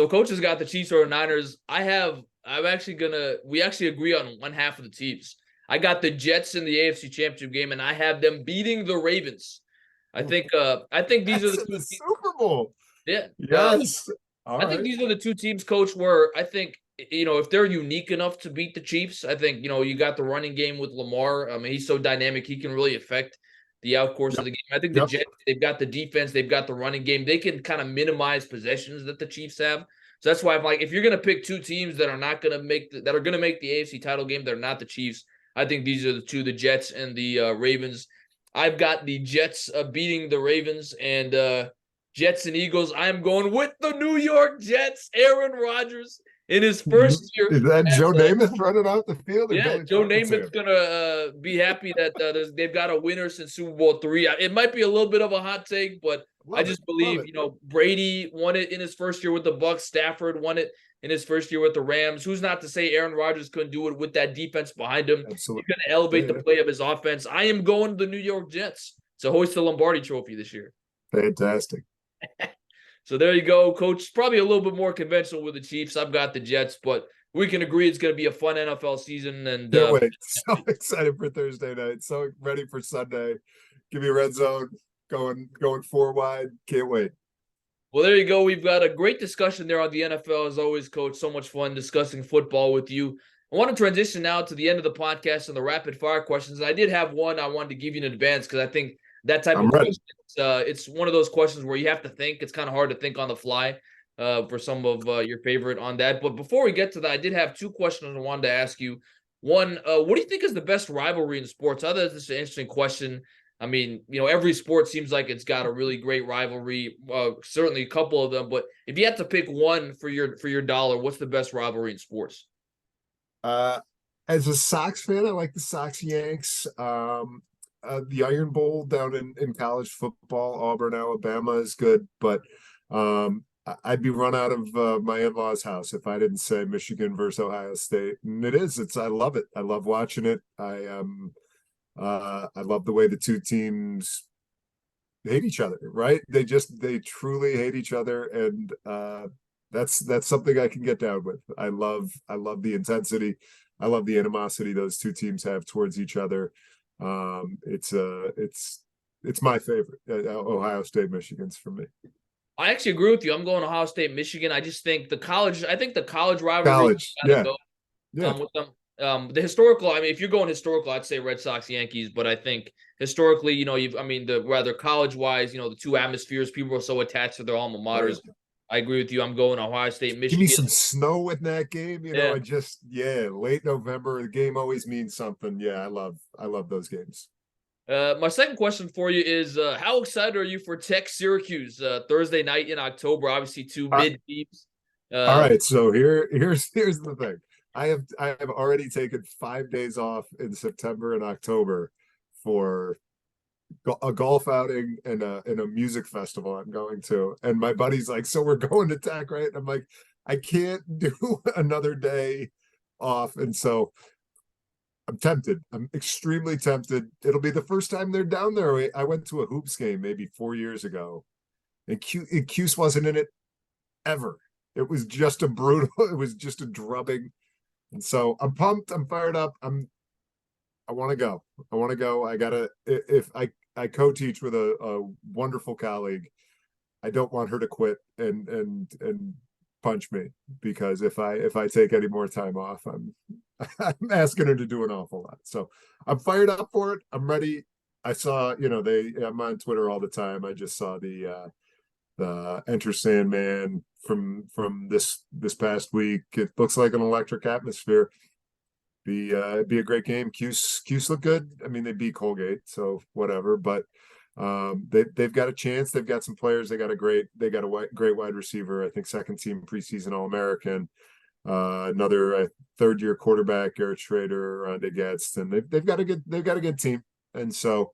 Coach has got the Chiefs or Niners. We actually agree on one half of the teams. I got the Jets in the AFC Championship game, and I have them beating the Ravens. I think these are That's the in two the teams. Super Bowl. Yeah. Yes. All I think right. these are the two teams, coach, where I think, if they're unique enough to beat the Chiefs, I think, you got the running game with Lamar. I mean, he's so dynamic, he can really affect the outcourse of Yep. the game. I think the Yep. Jets, they've got the defense, they've got the running game. They can kind of minimize possessions that the Chiefs have. So that's why I'm like, if you're going to pick two teams that are not going to that are going to make the AFC title game, they're not the Chiefs. I think these are the two, the Jets and the Ravens. I've got the Jets beating the Ravens, and Jets and Eagles. I'm going with the New York Jets. Aaron Rodgers in his first year. Is that Joe Namath running off the field or Yeah, Billy Joe Funky? Namath's gonna be happy that they've got a winner since Super Bowl III. It might be a little bit of a hot take, but I Love it. just Love believe it. Brady won it in his first year with the Bucs. Stafford won it in his first year with the Rams. Who's not to say Aaron Rodgers couldn't do it with that defense behind him? He's Absolutely. going to elevate Yeah, the play of his offense. I am going to the New York Jets to hoist the Lombardi Trophy this year. yeah. Fantastic. So there you go, Coach. Probably a little bit more conventional with the Chiefs. I've got the Jets, but we can agree it's going to be a fun NFL season. And Can't wait. So excited for Thursday night. So ready for Sunday. Give me a red zone going four wide. Can't wait. well, there you go. We've got a great discussion there on the NFL, as always, Coach. So much fun discussing football with you. I want to transition now to the end of the podcast and the rapid fire questions. And I did have one I wanted to give you in advance because I think that type I'm of ready. question, it's one of those questions where you have to think. It's kind of hard to think on the fly for some of your favorite on that. But before we get to that, I did have two questions I wanted to ask you. One, what do you think is the best rivalry in sports? Other than this is an interesting question. I mean, every sport seems like it's got a really great rivalry. Certainly a couple of them, but if you had to pick one for your dollar, what's the best rivalry in sports? Uh, as a Sox fan, I like the Sox Yanks. The Iron Bowl down in college football, Auburn, Alabama is good, but I'd be run out of my in-laws' house if I didn't say Michigan versus Ohio State. And I love it. I love watching it. I love the way the two teams hate each other, right? They truly hate each other, and that's something I can get down with. I love the intensity. I love the animosity those two teams have towards each other. It's my favorite. Ohio State, Michigan's for me. I actually agree with you. I'm going Ohio State, Michigan. I just think the college rivalry College, got to yeah, go yeah. with them. The historical, I mean, if you're going historical, I'd say Red Sox, Yankees, but I think historically, the rather college wise, the two atmospheres, people are so attached to their alma Oh, maters. yeah. I agree with you. I'm going Ohio State, Give me Michigan. some snow in that game. Yeah. Late November, the game always means something. Yeah, I love those games. My second question for you is how excited are you for Tech Syracuse Thursday night in October? Obviously, two Uh, mid teams. all right, so here's the thing. I have already taken 5 days off in September and October for a golf outing and a music festival I'm going to. And my buddy's like, so we're going to Tech, right? And I'm like, I can't do another day off. And so I'm tempted. I'm extremely tempted. It'll be the first time they're down there. I went to a hoops game maybe 4 years ago, and Cuse wasn't in it ever. It was just a brutal, it was just a drubbing. And so I'm pumped. I'm fired up. I want to go. I want to go. I gotta, if I co-teach with a wonderful colleague. I don't want her to quit and punch me, because if I take any more time off, I'm asking her to do an awful lot. So I'm fired up for it. I'm ready. I saw, I'm on Twitter all the time. I just saw the Enter Sandman from this past week. It looks like an electric atmosphere. It'd be a great game. Cuse look good. I mean, they beat Colgate, so whatever. But they've got a chance. They've got some players. They got a great wide receiver. I think second team preseason All-American. Another third year quarterback, Garrett Schrader, Rondé Getz, and they've got a good team. And so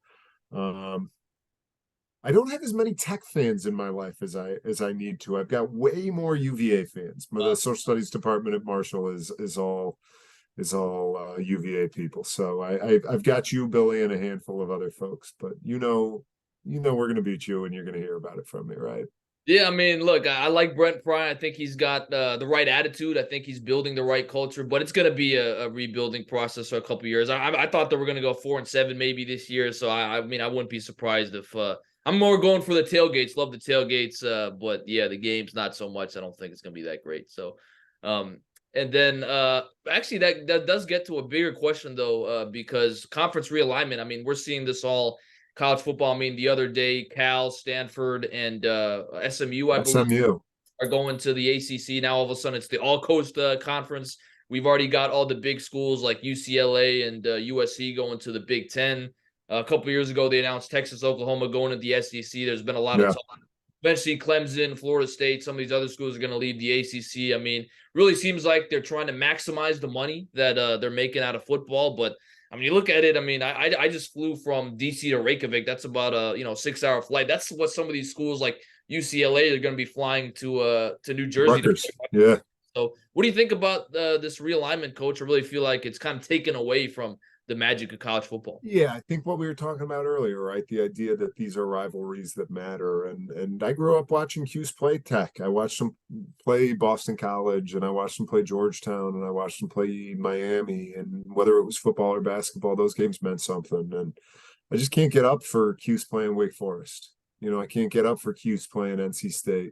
I don't have as many Tech fans in my life as I need to. I've got way more UVA fans. The social studies department at Marshall is all UVA people. So I've got you, Billy, and a handful of other folks. But we're gonna beat you, and you're gonna hear about it from me, right? Yeah, I mean, look, I like Brent Pry. I think he's got the right attitude. I think he's building the right culture, but it's going to be a rebuilding process for a couple years. I thought they were going to go 4-7 maybe this year, so I mean, I wouldn't be surprised if I'm more going for the tailgates. Love the tailgates, but yeah, the game's not so much. I don't think it's going to be that great. So, and then actually, that does get to a bigger question though, because conference realignment. I mean, we're seeing this all college football. I mean, the other day, Cal, Stanford, and SMU, I believe, SMU. are going to the ACC. Now, all of a sudden, it's the All Coast Conference. We've already got all the big schools like UCLA and USC going to the Big Ten. A couple of years ago, they announced Texas, Oklahoma going to the SEC. There's been a lot of Yeah. talk. Eventually, Clemson, Florida State, some of these other schools are going to leave the ACC. I mean, really seems like they're trying to maximize the money that they're making out of football. But I mean, you look at it. I mean, I just flew from DC to Reykjavik. That's about a 6-hour flight. That's what some of these schools like UCLA are going to be flying to New Jersey. Rutgers. Yeah. So, what do you think about this realignment, Coach? I really feel like it's kind of taken away from the magic of college football. Yeah, I think what we were talking about earlier, right? The idea that these are rivalries that matter. And I grew up watching Cuse play Tech. I watched them play Boston College, and I watched them play Georgetown, and I watched them play Miami. And whether it was football or basketball, those games meant something. And I just can't get up for Cuse playing Wake Forest. I can't get up for Cuse playing NC State.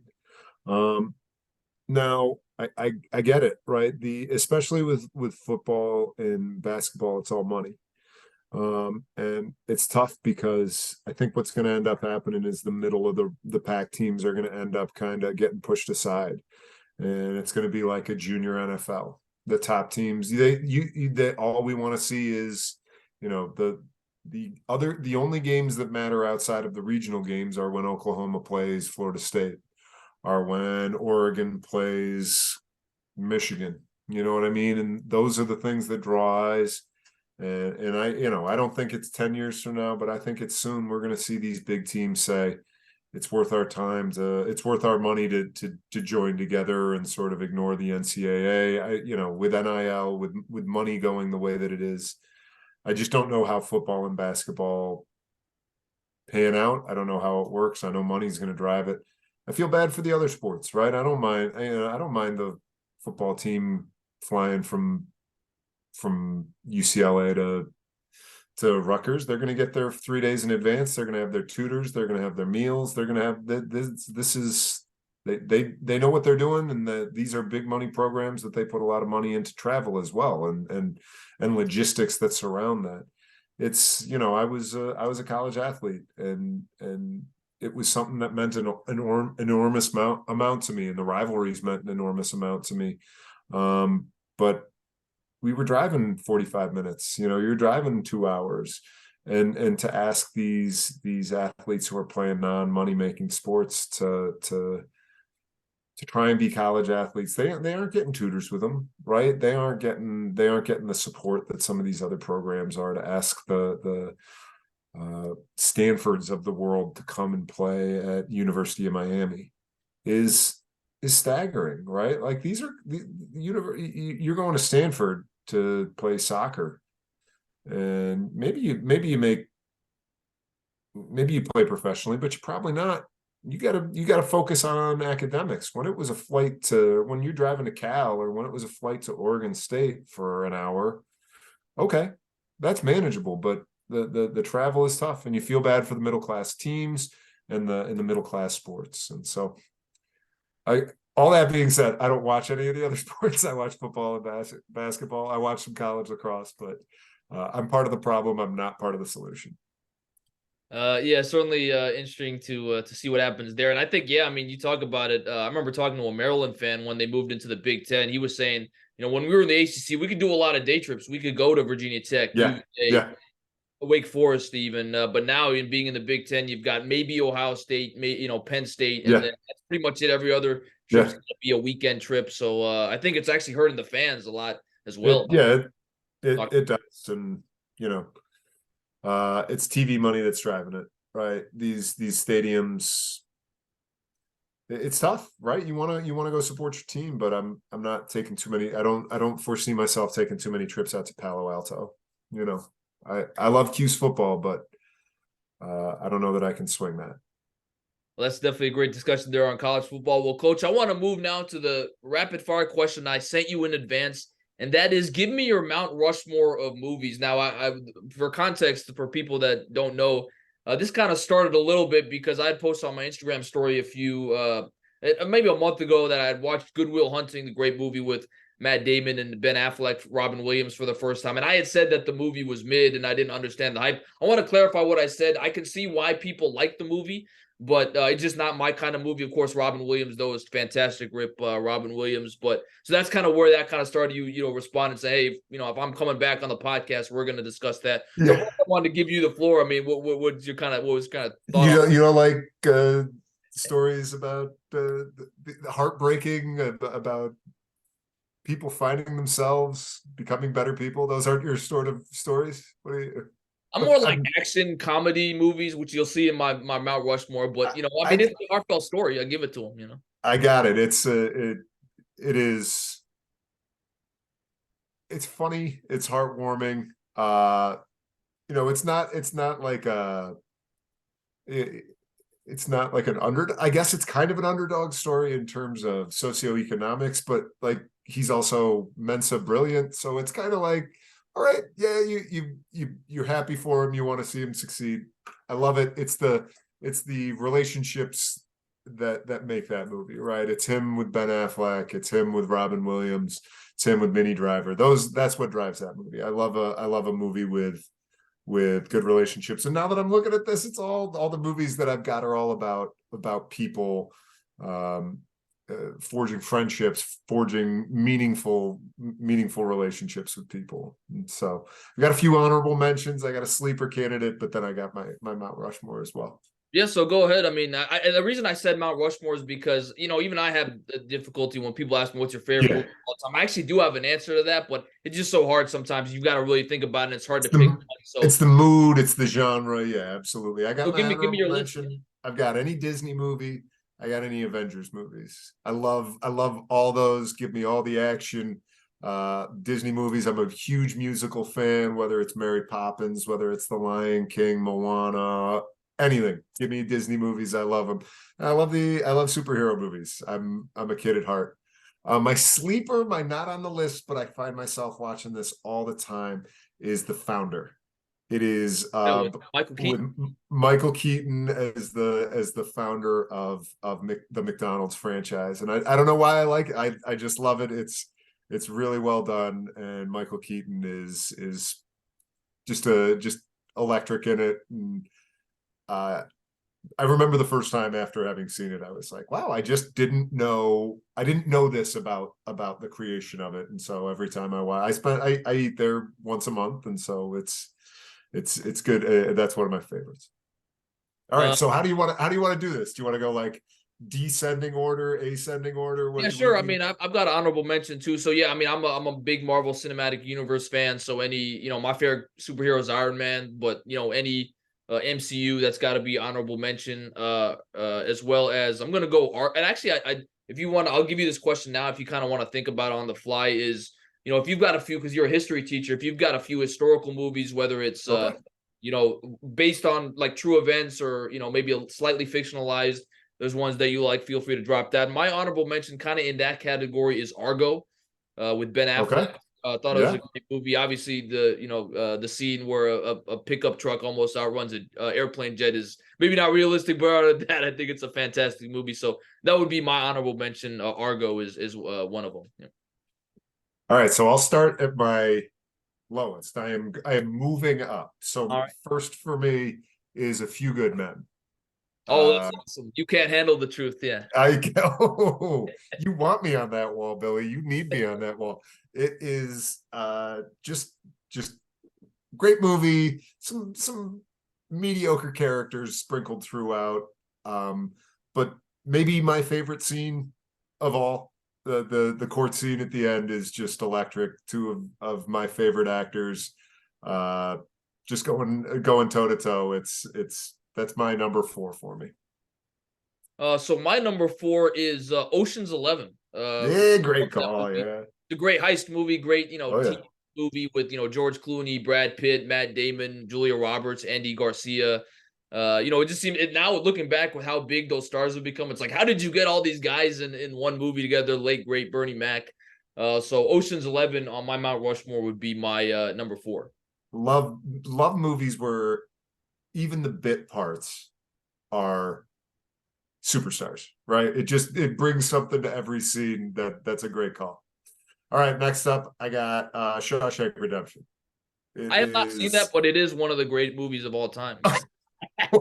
Now I get it, right? Especially with football and basketball, it's all money. And it's tough because I think what's going to end up happening is the middle of the pack teams are going to end up kind of getting pushed aside, and it's going to be like a junior NFL. The top teams, they all we want to see is, the only games that matter outside of the regional games are when Oklahoma plays Florida State, or when Oregon plays Michigan. You know what I mean? And those are the things that draw eyes. And I don't think it's 10 years from now, but I think it's soon. We're going to see these big teams say it's worth our time it's worth our money to join together and sort of ignore the NCAA. With NIL, with money going the way that it is, I just don't know how football and basketball pan out. I don't know how it works. I know money's going to drive it. I feel bad for the other sports, right? I don't mind the football team flying from UCLA to Rutgers. They're going to get there 3 days in advance. They're going to have their tutors. They're going to have their meals. They're going to have they know what they're doing, and these are big money programs that they put a lot of money into travel as well, and logistics that surround that. It's I was a college athlete, and it was something that meant an enormous amount to me, and the rivalries meant an enormous amount to me. But we were driving 45 minutes, you're driving 2 hours, and to ask these athletes who are playing non-money making sports to try and be college athletes, they aren't getting tutors with them, right? They aren't getting the support that some of these other programs are, to ask the Stanfords of the world to come and play at University of Miami is staggering, right? Like these are you're going to Stanford to play soccer, and maybe you play professionally, but you're probably not. You gotta focus on academics. When you're driving to Cal, or when it was a flight to Oregon State for an hour, okay, that's manageable. But the travel is tough, and you feel bad for the middle class teams and the middle class sports. And so, all that being said, I don't watch any of the other sports. I watch football and basketball. I watch some college lacrosse, but I'm part of the problem. I'm not part of the solution. Yeah, certainly interesting to see what happens there. And I think, yeah, I mean, you talk about it. I remember talking to a Maryland fan when they moved into the Big Ten. He was saying, when we were in the ACC, we could do a lot of day trips. We could go to Virginia Tech, Yeah, UVA, yeah, Wake Forest, even. But now, in being in the Big Ten, you've got maybe Ohio State, Penn State, and yeah, then that's pretty much it. Every other trip's yeah. going to be a weekend trip. So I think it's actually hurting the fans a lot as well. It does, and you know, it's TV money that's driving it, right? These stadiums, it's tough, right? You wanna go support your team, but I'm not taking too many. I don't foresee myself taking too many trips out to Palo Alto. You know, I love Q's football, but I don't know that I can swing that. Well, that's definitely a great discussion there on college football. Well, Coach, I want to move now to the rapid fire question I sent you in advance, and that is, give me your Mount Rushmore of movies. Now, I for context, for people that don't know, this kind of started a little bit because I had posted on my Instagram story maybe a month ago, that I had watched Good Will Hunting, the great movie with Matt Damon and Ben Affleck, Robin Williams, for the first time. And I had said that the movie was mid and I didn't understand the hype. I want to clarify what I said. I can see why people like the movie, but it's just not my kind of movie. Of course, Robin Williams, though, is fantastic. Rip Robin Williams. But so that's kind of where that kind of started. You respond and say, hey, if I'm coming back on the podcast, we're going to discuss that. So Yeah, I wanted to give you the floor. I mean, what was your thought on? you don't like stories about the heartbreaking about people finding themselves, becoming better people? Those aren't your sort of stories. What do you? I'm more like I'm, action comedy movies, which you'll see in my Mount Rushmore. But I mean, I it's a heartfelt story. I give it to him. I got it. It is. It's funny. It's heartwarming. It's not like it's not like an I guess it's kind of an underdog story in terms of socioeconomics, but like he's also Mensa brilliant, so it's kind of like, all right, yeah, you're happy for him, you want to see him succeed. I love it. It's the relationships that make that movie, right? It's him with Ben Affleck, it's him with Robin Williams, it's him with Minnie Driver. That's what drives that movie. I love a movie with good relationships. And now that I'm looking at this, it's all the movies that I've got are all about people forging friendships, forging meaningful relationships with people. And so I got a few honorable mentions. I got a sleeper candidate, but then I got my Mount Rushmore as well. Yeah, so go ahead. I mean, and the reason I said Mount Rushmore is because, even I have the difficulty when people ask me what's your favorite movie Yeah, of all time. I actually do have an answer to that, but it's just so hard sometimes. You've got to really think about it, and it's hard it's to pick the one. So, it's the mood, it's the genre. Yeah, absolutely. I got so my give me honorable your list. mention. I've got any Disney movie. I got any Avengers movies. I love all those. Give me all the action. Disney movies. I'm a huge musical fan, whether it's Mary Poppins, whether it's The Lion King, Moana, anything. Give me Disney movies. I love them. I love superhero movies. I'm a kid at heart. My sleeper, my not on the list, but I find myself watching this all the time, is The Founder. It is With Michael with Keaton. Michael Keaton as the founder of the McDonald's franchise, and I don't know why I like it. I just love it. It's really well done, and Michael Keaton is just electric in it. And I remember the first time after having seen it, I was like, wow, I just didn't know. I didn't know this about the creation of it. And so every time I eat there once a month. And so it's good. That's one of my favorites. All right. Uh, So how do you want to do this? Do you want to go like descending order, ascending order? yeah, sure. I mean, I've got an honorable mention too. So yeah, I mean, I'm a big Marvel Cinematic Universe fan. So my favorite superhero is Iron Man, but any MCU. That's got to be honorable mention. As well as I'm gonna go art. And actually, I if you want, I'll give you this question now. If you kind of want to think about it on the fly, is if you've got a few, because you're a history teacher, if you've got a few historical movies, whether it's Okay. based on like true events or maybe a slightly fictionalized, there's ones that you like, feel free to drop that. My honorable mention kind of in that category is Argo, with Ben Okay. Affleck. Thought it was a Yeah. great movie. Obviously, the scene where a pickup truck almost outruns an airplane jet is maybe not realistic, but out of that, I think it's a fantastic movie. So that would be my honorable mention. Argo is one of them. Yeah. All right. So I'll start at my lowest. I am moving up. All So right. first for me is A Few Good Men. Oh, that's Uh, awesome. You can't handle the truth. Yeah. I go. You want me on that wall, Billy. You need me on that wall. It is just great movie. Some mediocre characters sprinkled throughout. Um, but maybe my favorite scene of all, the court scene at the end, is just electric. Two of my favorite actors, uh, just going toe to toe. That's my number 4 for me. So my number 4 is Ocean's 11. Yeah, Love great that call. movie. Yeah. It's a great heist movie, great, Oh teen yeah. movie with, George Clooney, Brad Pitt, Matt Damon, Julia Roberts, Andy Garcia. It just seemed now looking back with how big those stars have become, it's like, how did you get all these guys in one movie together? Late great Bernie Mac. So Ocean's 11 on my Mount Rushmore would be my number 4. Love movies where even the bit parts are superstars, right? It brings something to every scene. That's a great call. All right, next up, I got Shawshank Redemption. It I have not seen that, is but it is one of the great movies of all time. Yeah.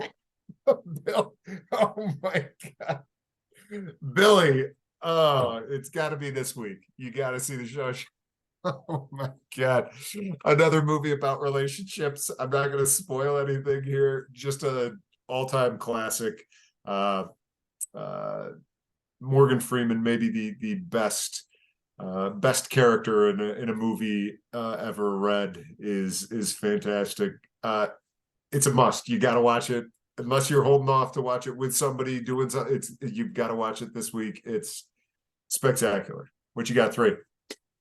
Bill. Oh my God. Billy. Oh, it's got to be this week. You got to see the Shawshank. Oh my God. Another movie about relationships. I'm not going to spoil anything here. Just a all-time classic. Uh, uh, Morgan Freeman, maybe the best character in a movie ever read, is fantastic. It's a must. You got to watch it. Unless you're holding off to watch it with somebody doing something, you've got to watch it this week. It's spectacular. What you got? 3.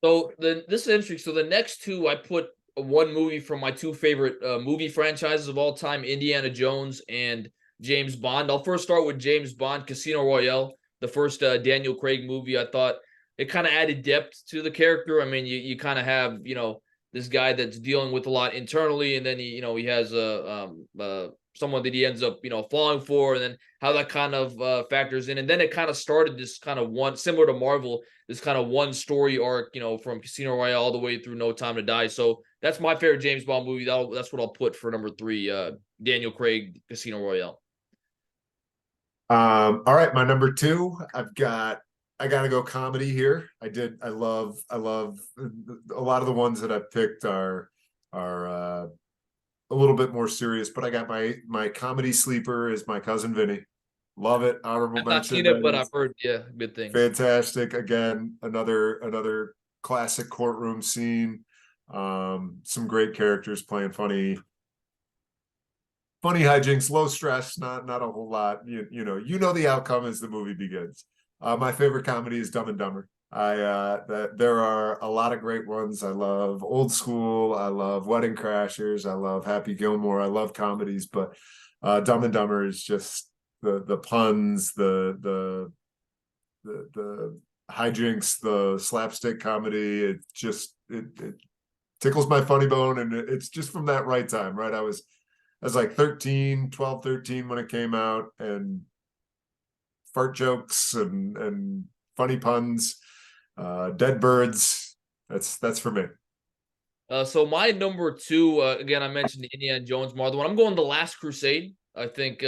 So this is interesting. So the next two, I put one movie from my two favorite movie franchises of all time, Indiana Jones and James Bond. I'll first start with James Bond, Casino Royale, the first Daniel Craig movie. I thought it kind of added depth to the character. I mean, you kind of have, this guy that's dealing with a lot internally, and then he has someone that he ends up falling for, and then how that kind of factors in, and then it kind of started this kind of one, similar to Marvel, this kind of one story arc, from Casino Royale all the way through No Time to Die. So that's my favorite James Bond movie. That's what I'll put for number 3, Daniel Craig, Casino Royale. All right, my number 2. I gotta go comedy here. I love a lot of the ones that I picked are a little bit more serious, but I got my comedy sleeper is My Cousin Vinny. Love it. Honorable I've not mention. seen it, That but I've is heard good things. fantastic. Again, another classic courtroom scene. Some great characters playing funny hijinks, low stress, not a whole lot. You know the outcome as the movie begins. My favorite comedy is Dumb and Dumber. There are a lot of great ones. I love Old School. I love Wedding Crashers. I love Happy Gilmore. I love comedies, but Dumb and Dumber is just the puns, the hijinks, the slapstick comedy. It tickles my funny bone, and it's just from that right time, right? I was like 12, 13 when it came out, and fart jokes and funny puns, dead birds. That's for me. So my number 2, again, I mentioned the Indiana Jones Marvel one. I'm going The Last Crusade. I think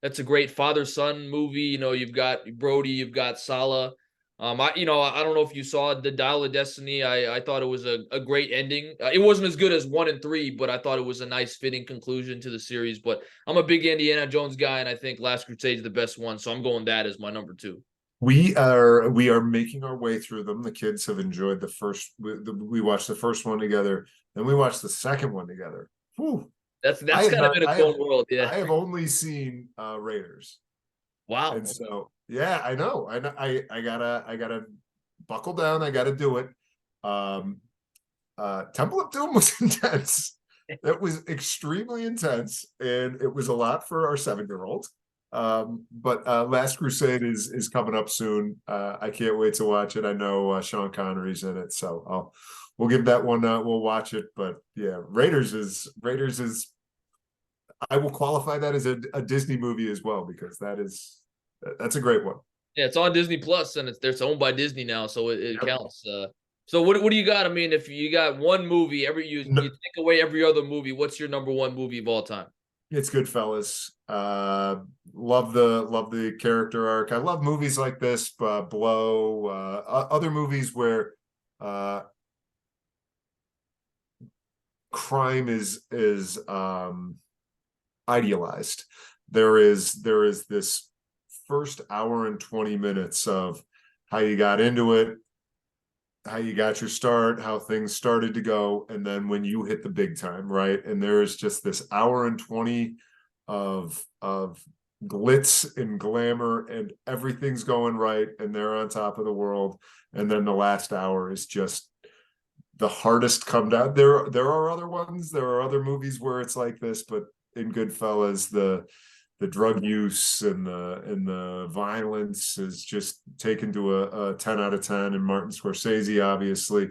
that's a great father-son movie. You've got Brody, you've got Sala. I don't know if you saw The Dial of Destiny. I thought it was a great ending. It wasn't as good as 1 and 3, but I thought it was a nice fitting conclusion to the series. But I'm a big Indiana Jones guy, and I think Last Crusade is the best one. So I'm going that as my number 2. We are making our way through them. The kids have enjoyed the first. We watched the first one together, then we watched the second one together. Whew. I That's have kind of not. in its own world. Yeah. I have only seen Raiders, Wow. and so yeah, I know. I know. I gotta buckle down. I gotta do it. Um, Temple of Doom was intense. It was extremely intense, and it was a lot for our 7-year-old. But Last Crusade is coming up soon. I can't wait to watch it. I know Sean Connery's in it, so we'll give that one. We'll watch it. But yeah, Raiders is. I will qualify that as a Disney movie as well, because that's a great one. Yeah, it's on Disney Plus, and it's owned by Disney now, so it Yep. counts. So what do you got? I mean, if you got one movie, you No, take away every other movie, what's your number one movie of all time? it's Goodfellas. Love the character arc. I love movies like this, Blow, other movies where uh, crime is idealized. There is this first hour and 20 minutes of how you got into it, how you got your start, how things started to go, and then when you hit the big time, right? And there is just this hour and 20 of glitz and glamour, and everything's going right, and they're on top of the world. And then the last hour is just the hardest come down. There are other ones, there are other movies where it's like this, but in Goodfellas, the drug use and the violence is just taken to a 10 out of 10. And Martin Scorsese, obviously,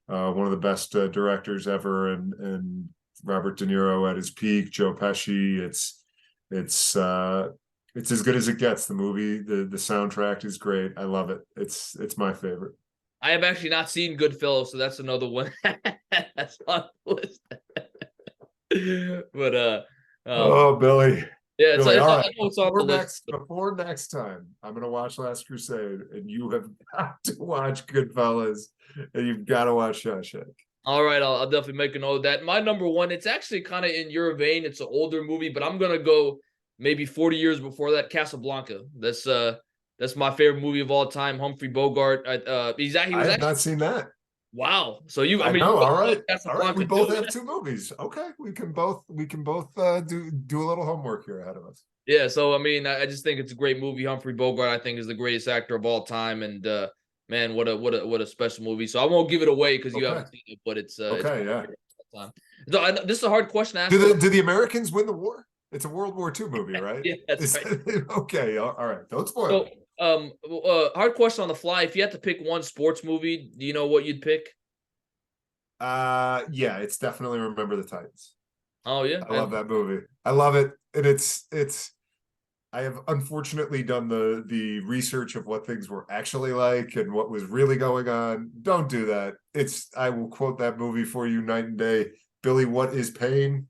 one of the best directors ever, and Robert De Niro at his peak, Joe Pesci. It's as good as it gets. The movie, the soundtrack is great. I love it. It's my favorite. I have actually not seen Goodfellas, so that's another one that's on the list. But Oh, Billy. yeah, Billy, it's all I right. know it's on the list. Before next time, I'm gonna watch Last Crusade, and you have got to watch Goodfellas, and you've got to watch Shawshank. All right, I'll definitely make a note of that. My number one, it's actually kind of in your vein. It's an older movie, but I'm gonna go maybe 40 years before that. Casablanca. That's my favorite movie of all time. Humphrey Bogart. He I was have actually not seen that. wow. So I you know. All probably love right. All right. We Casablanca both too. have two movies. Okay. We can both do a little homework here ahead of us. Yeah. So I mean, I just think it's a great movie. Humphrey Bogart, I think, is the greatest actor of all time, and man, what a special movie. So I won't give it away because you Okay. haven't seen it, but it's my Okay. Yeah. favorite of all time. So this is a hard question to ask, Do but the Americans win the war? It's a World War II movie, right? yeah, that's Is right. okay. All right. Don't spoil So, it. hard question on the fly. If you had to pick one sports movie, do you know what you'd pick? Yeah, it's definitely Remember the Titans. Oh yeah, I love and that movie. I love it. And it's I have unfortunately done the research of what things were actually like and what was really going on. Don't do that. I will quote that movie for you night and day. Billy, what is pain?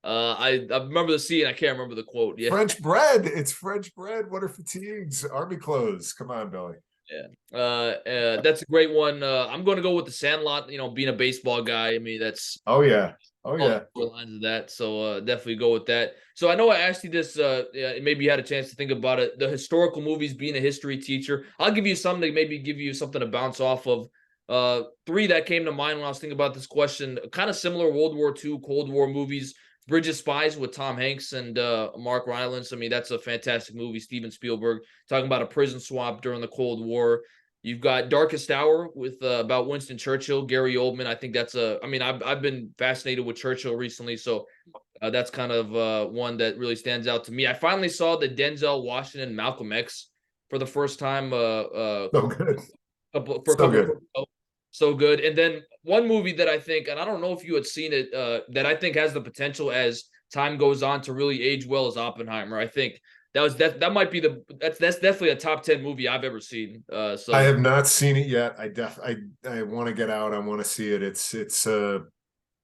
I remember the scene. I can't remember the quote. Yeah, French bread. It's French bread. What are fatigues? Army clothes. Come on, Billy. yeah. That's a great one. I'm going to go with the Sandlot. You know, being a baseball guy, I mean that's Oh yeah. Oh all the yeah. storylines of that. So definitely go with that. So I know I asked you this. Yeah, maybe you had a chance to think about it. The historical movies. Being a history teacher, I'll give you something to maybe give you something to bounce off of. Three that came to mind when I was thinking about this question. Kind of similar World War II, Cold War movies. Bridge of Spies with Tom Hanks and Mark Rylance. I mean, that's a fantastic movie. Steven Spielberg talking about a prison swap during the Cold War. You've got Darkest Hour with about Winston Churchill, Gary Oldman. I think that's a. I mean, I've been fascinated with Churchill recently, so that's kind of one that really stands out to me. I finally saw the Denzel Washington Malcolm X for the first time. So good. For a So couple good. years ago. So good. And then one movie that I think, and I don't know if you had seen it, that I think has the potential as time goes on to really age well is Oppenheimer. I think that might be that's definitely a top 10 movie I've ever seen. I So have not seen it yet. I want to get out. I want to see it. It's going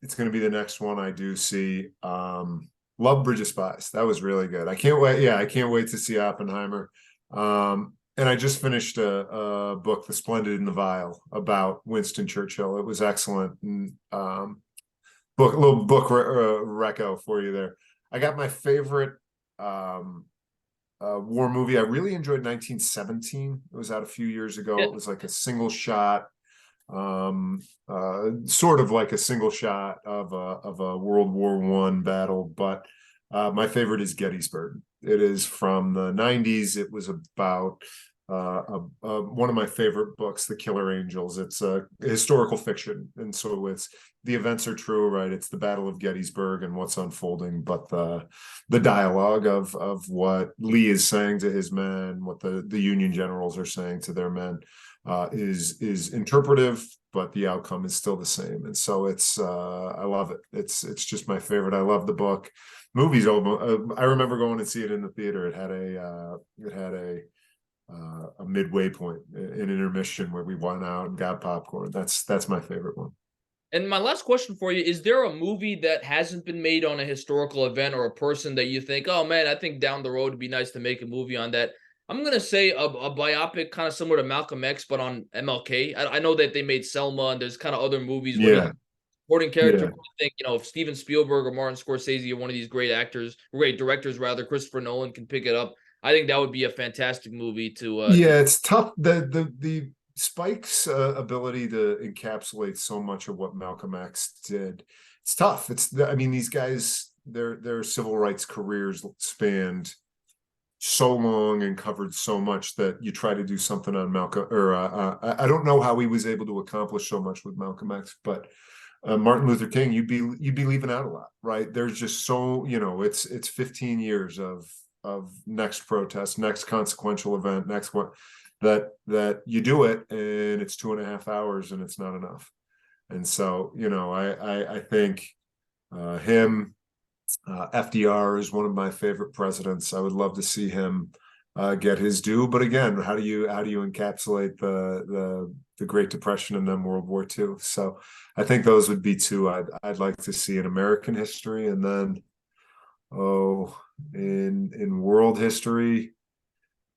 to be the next one I do see. Love Bridge of Spies. That was really good. I can't wait. Yeah, I can't wait to see Oppenheimer. And I just finished a book, The Splendid and the Vile, about Winston Churchill. It was excellent. And book, a little book reco for you there. I got my favorite war movie. I really enjoyed 1917. It was out a few years ago. yeah, It was like a single shot. sort of like a single shot of a World War I battle, but my favorite is Gettysburg. It is from the 90s. It was about one of my favorite books, The Killer Angels. It's a historical fiction, and so it's the events are true, right? It's the Battle of Gettysburg and what's unfolding, but the dialogue of what Lee is saying to his men, what the Union generals are saying to their men, is interpretive, but the outcome is still the same. And so it's I love it. It's just my favorite. I love the book. Movies, I remember going to see it in the theater. It had a midway point, an intermission where we went out and got popcorn. That's my favorite one. And my last question for you, is there a movie that hasn't been made on a historical event or a person that you think, oh man, I think down the road it'd be nice to make a movie on that? I'm gonna say a biopic kind of similar to Malcolm X, but on MLK. I know that they made Selma, and there's kind of other movies where Yeah, supporting character. yeah. I think, if Steven Spielberg or Martin Scorsese or one of these great actors, great directors rather, Christopher Nolan can pick it up. I think that would be a fantastic movie to. Yeah, it's tough. The Spike's ability to encapsulate so much of what Malcolm X did. It's tough. I mean, these guys, their civil rights careers spanned so long and covered so much that you try to do something on Malcolm, or I don't know how he was able to accomplish so much with Malcolm X, but Martin Luther King, you'd be leaving out a lot, right? There's just so, it's 15 years of next protest, next consequential event, next one that you do it, and it's 2.5 hours and it's not enough. And so, I think him, FDR is one of my favorite presidents. I would love to see him get his due. But again, how do you encapsulate the Great Depression and then World War II? So I think those would be two I'd like to see in American history. And then in world history,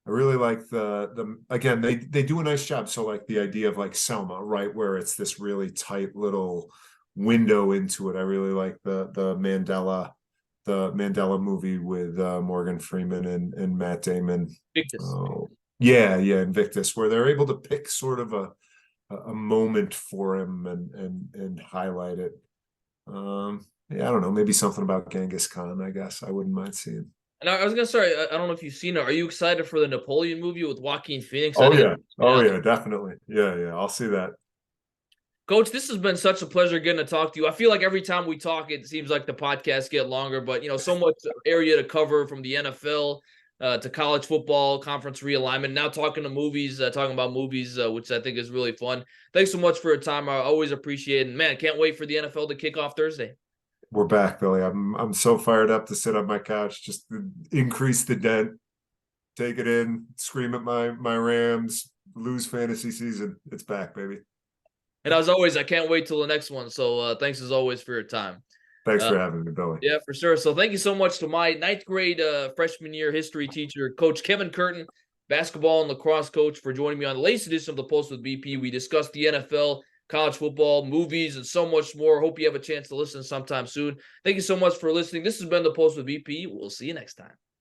I really like the again, they do a nice job. So like the idea of like Selma, right, where it's this really tight little window into it. I really like the Mandela movie with Morgan Freeman and Matt Damon. Victus. Oh, yeah, Invictus, where they're able to pick sort of a moment for him and highlight it. Yeah, I don't know, maybe something about Genghis Khan. I guess I wouldn't mind seeing. And I was gonna say, I don't know if you've seen it. Are you excited for the Napoleon movie with Joaquin Phoenix? I Oh think yeah, yeah. definitely. Yeah, I'll see that. Coach, this has been such a pleasure getting to talk to you. I feel like every time we talk, it seems like the podcasts get longer, but so much area to cover from the NFL to college football, conference realignment. Now talking about movies, which I think is really fun. Thanks so much for your time. I always appreciate it. And man, can't wait for the NFL to kick off Thursday. We're back, Billy. I'm so fired up to sit on my couch, just increase the dent, take it in, scream at my Rams, lose fantasy season. It's back, baby. And as always, I can't wait till the next one. So thanks as always for your time. Thanks for having me, Billy. Yeah, for sure. So thank you so much to my ninth grade freshman year history teacher, Coach Kevin Curtin, basketball and lacrosse coach, for joining me on the latest edition of the Post with BP. We discussed the NFL, college football, movies, and so much more. Hope you have a chance to listen sometime soon. Thank you so much for listening. This has been the Post with BP. We'll see you next time.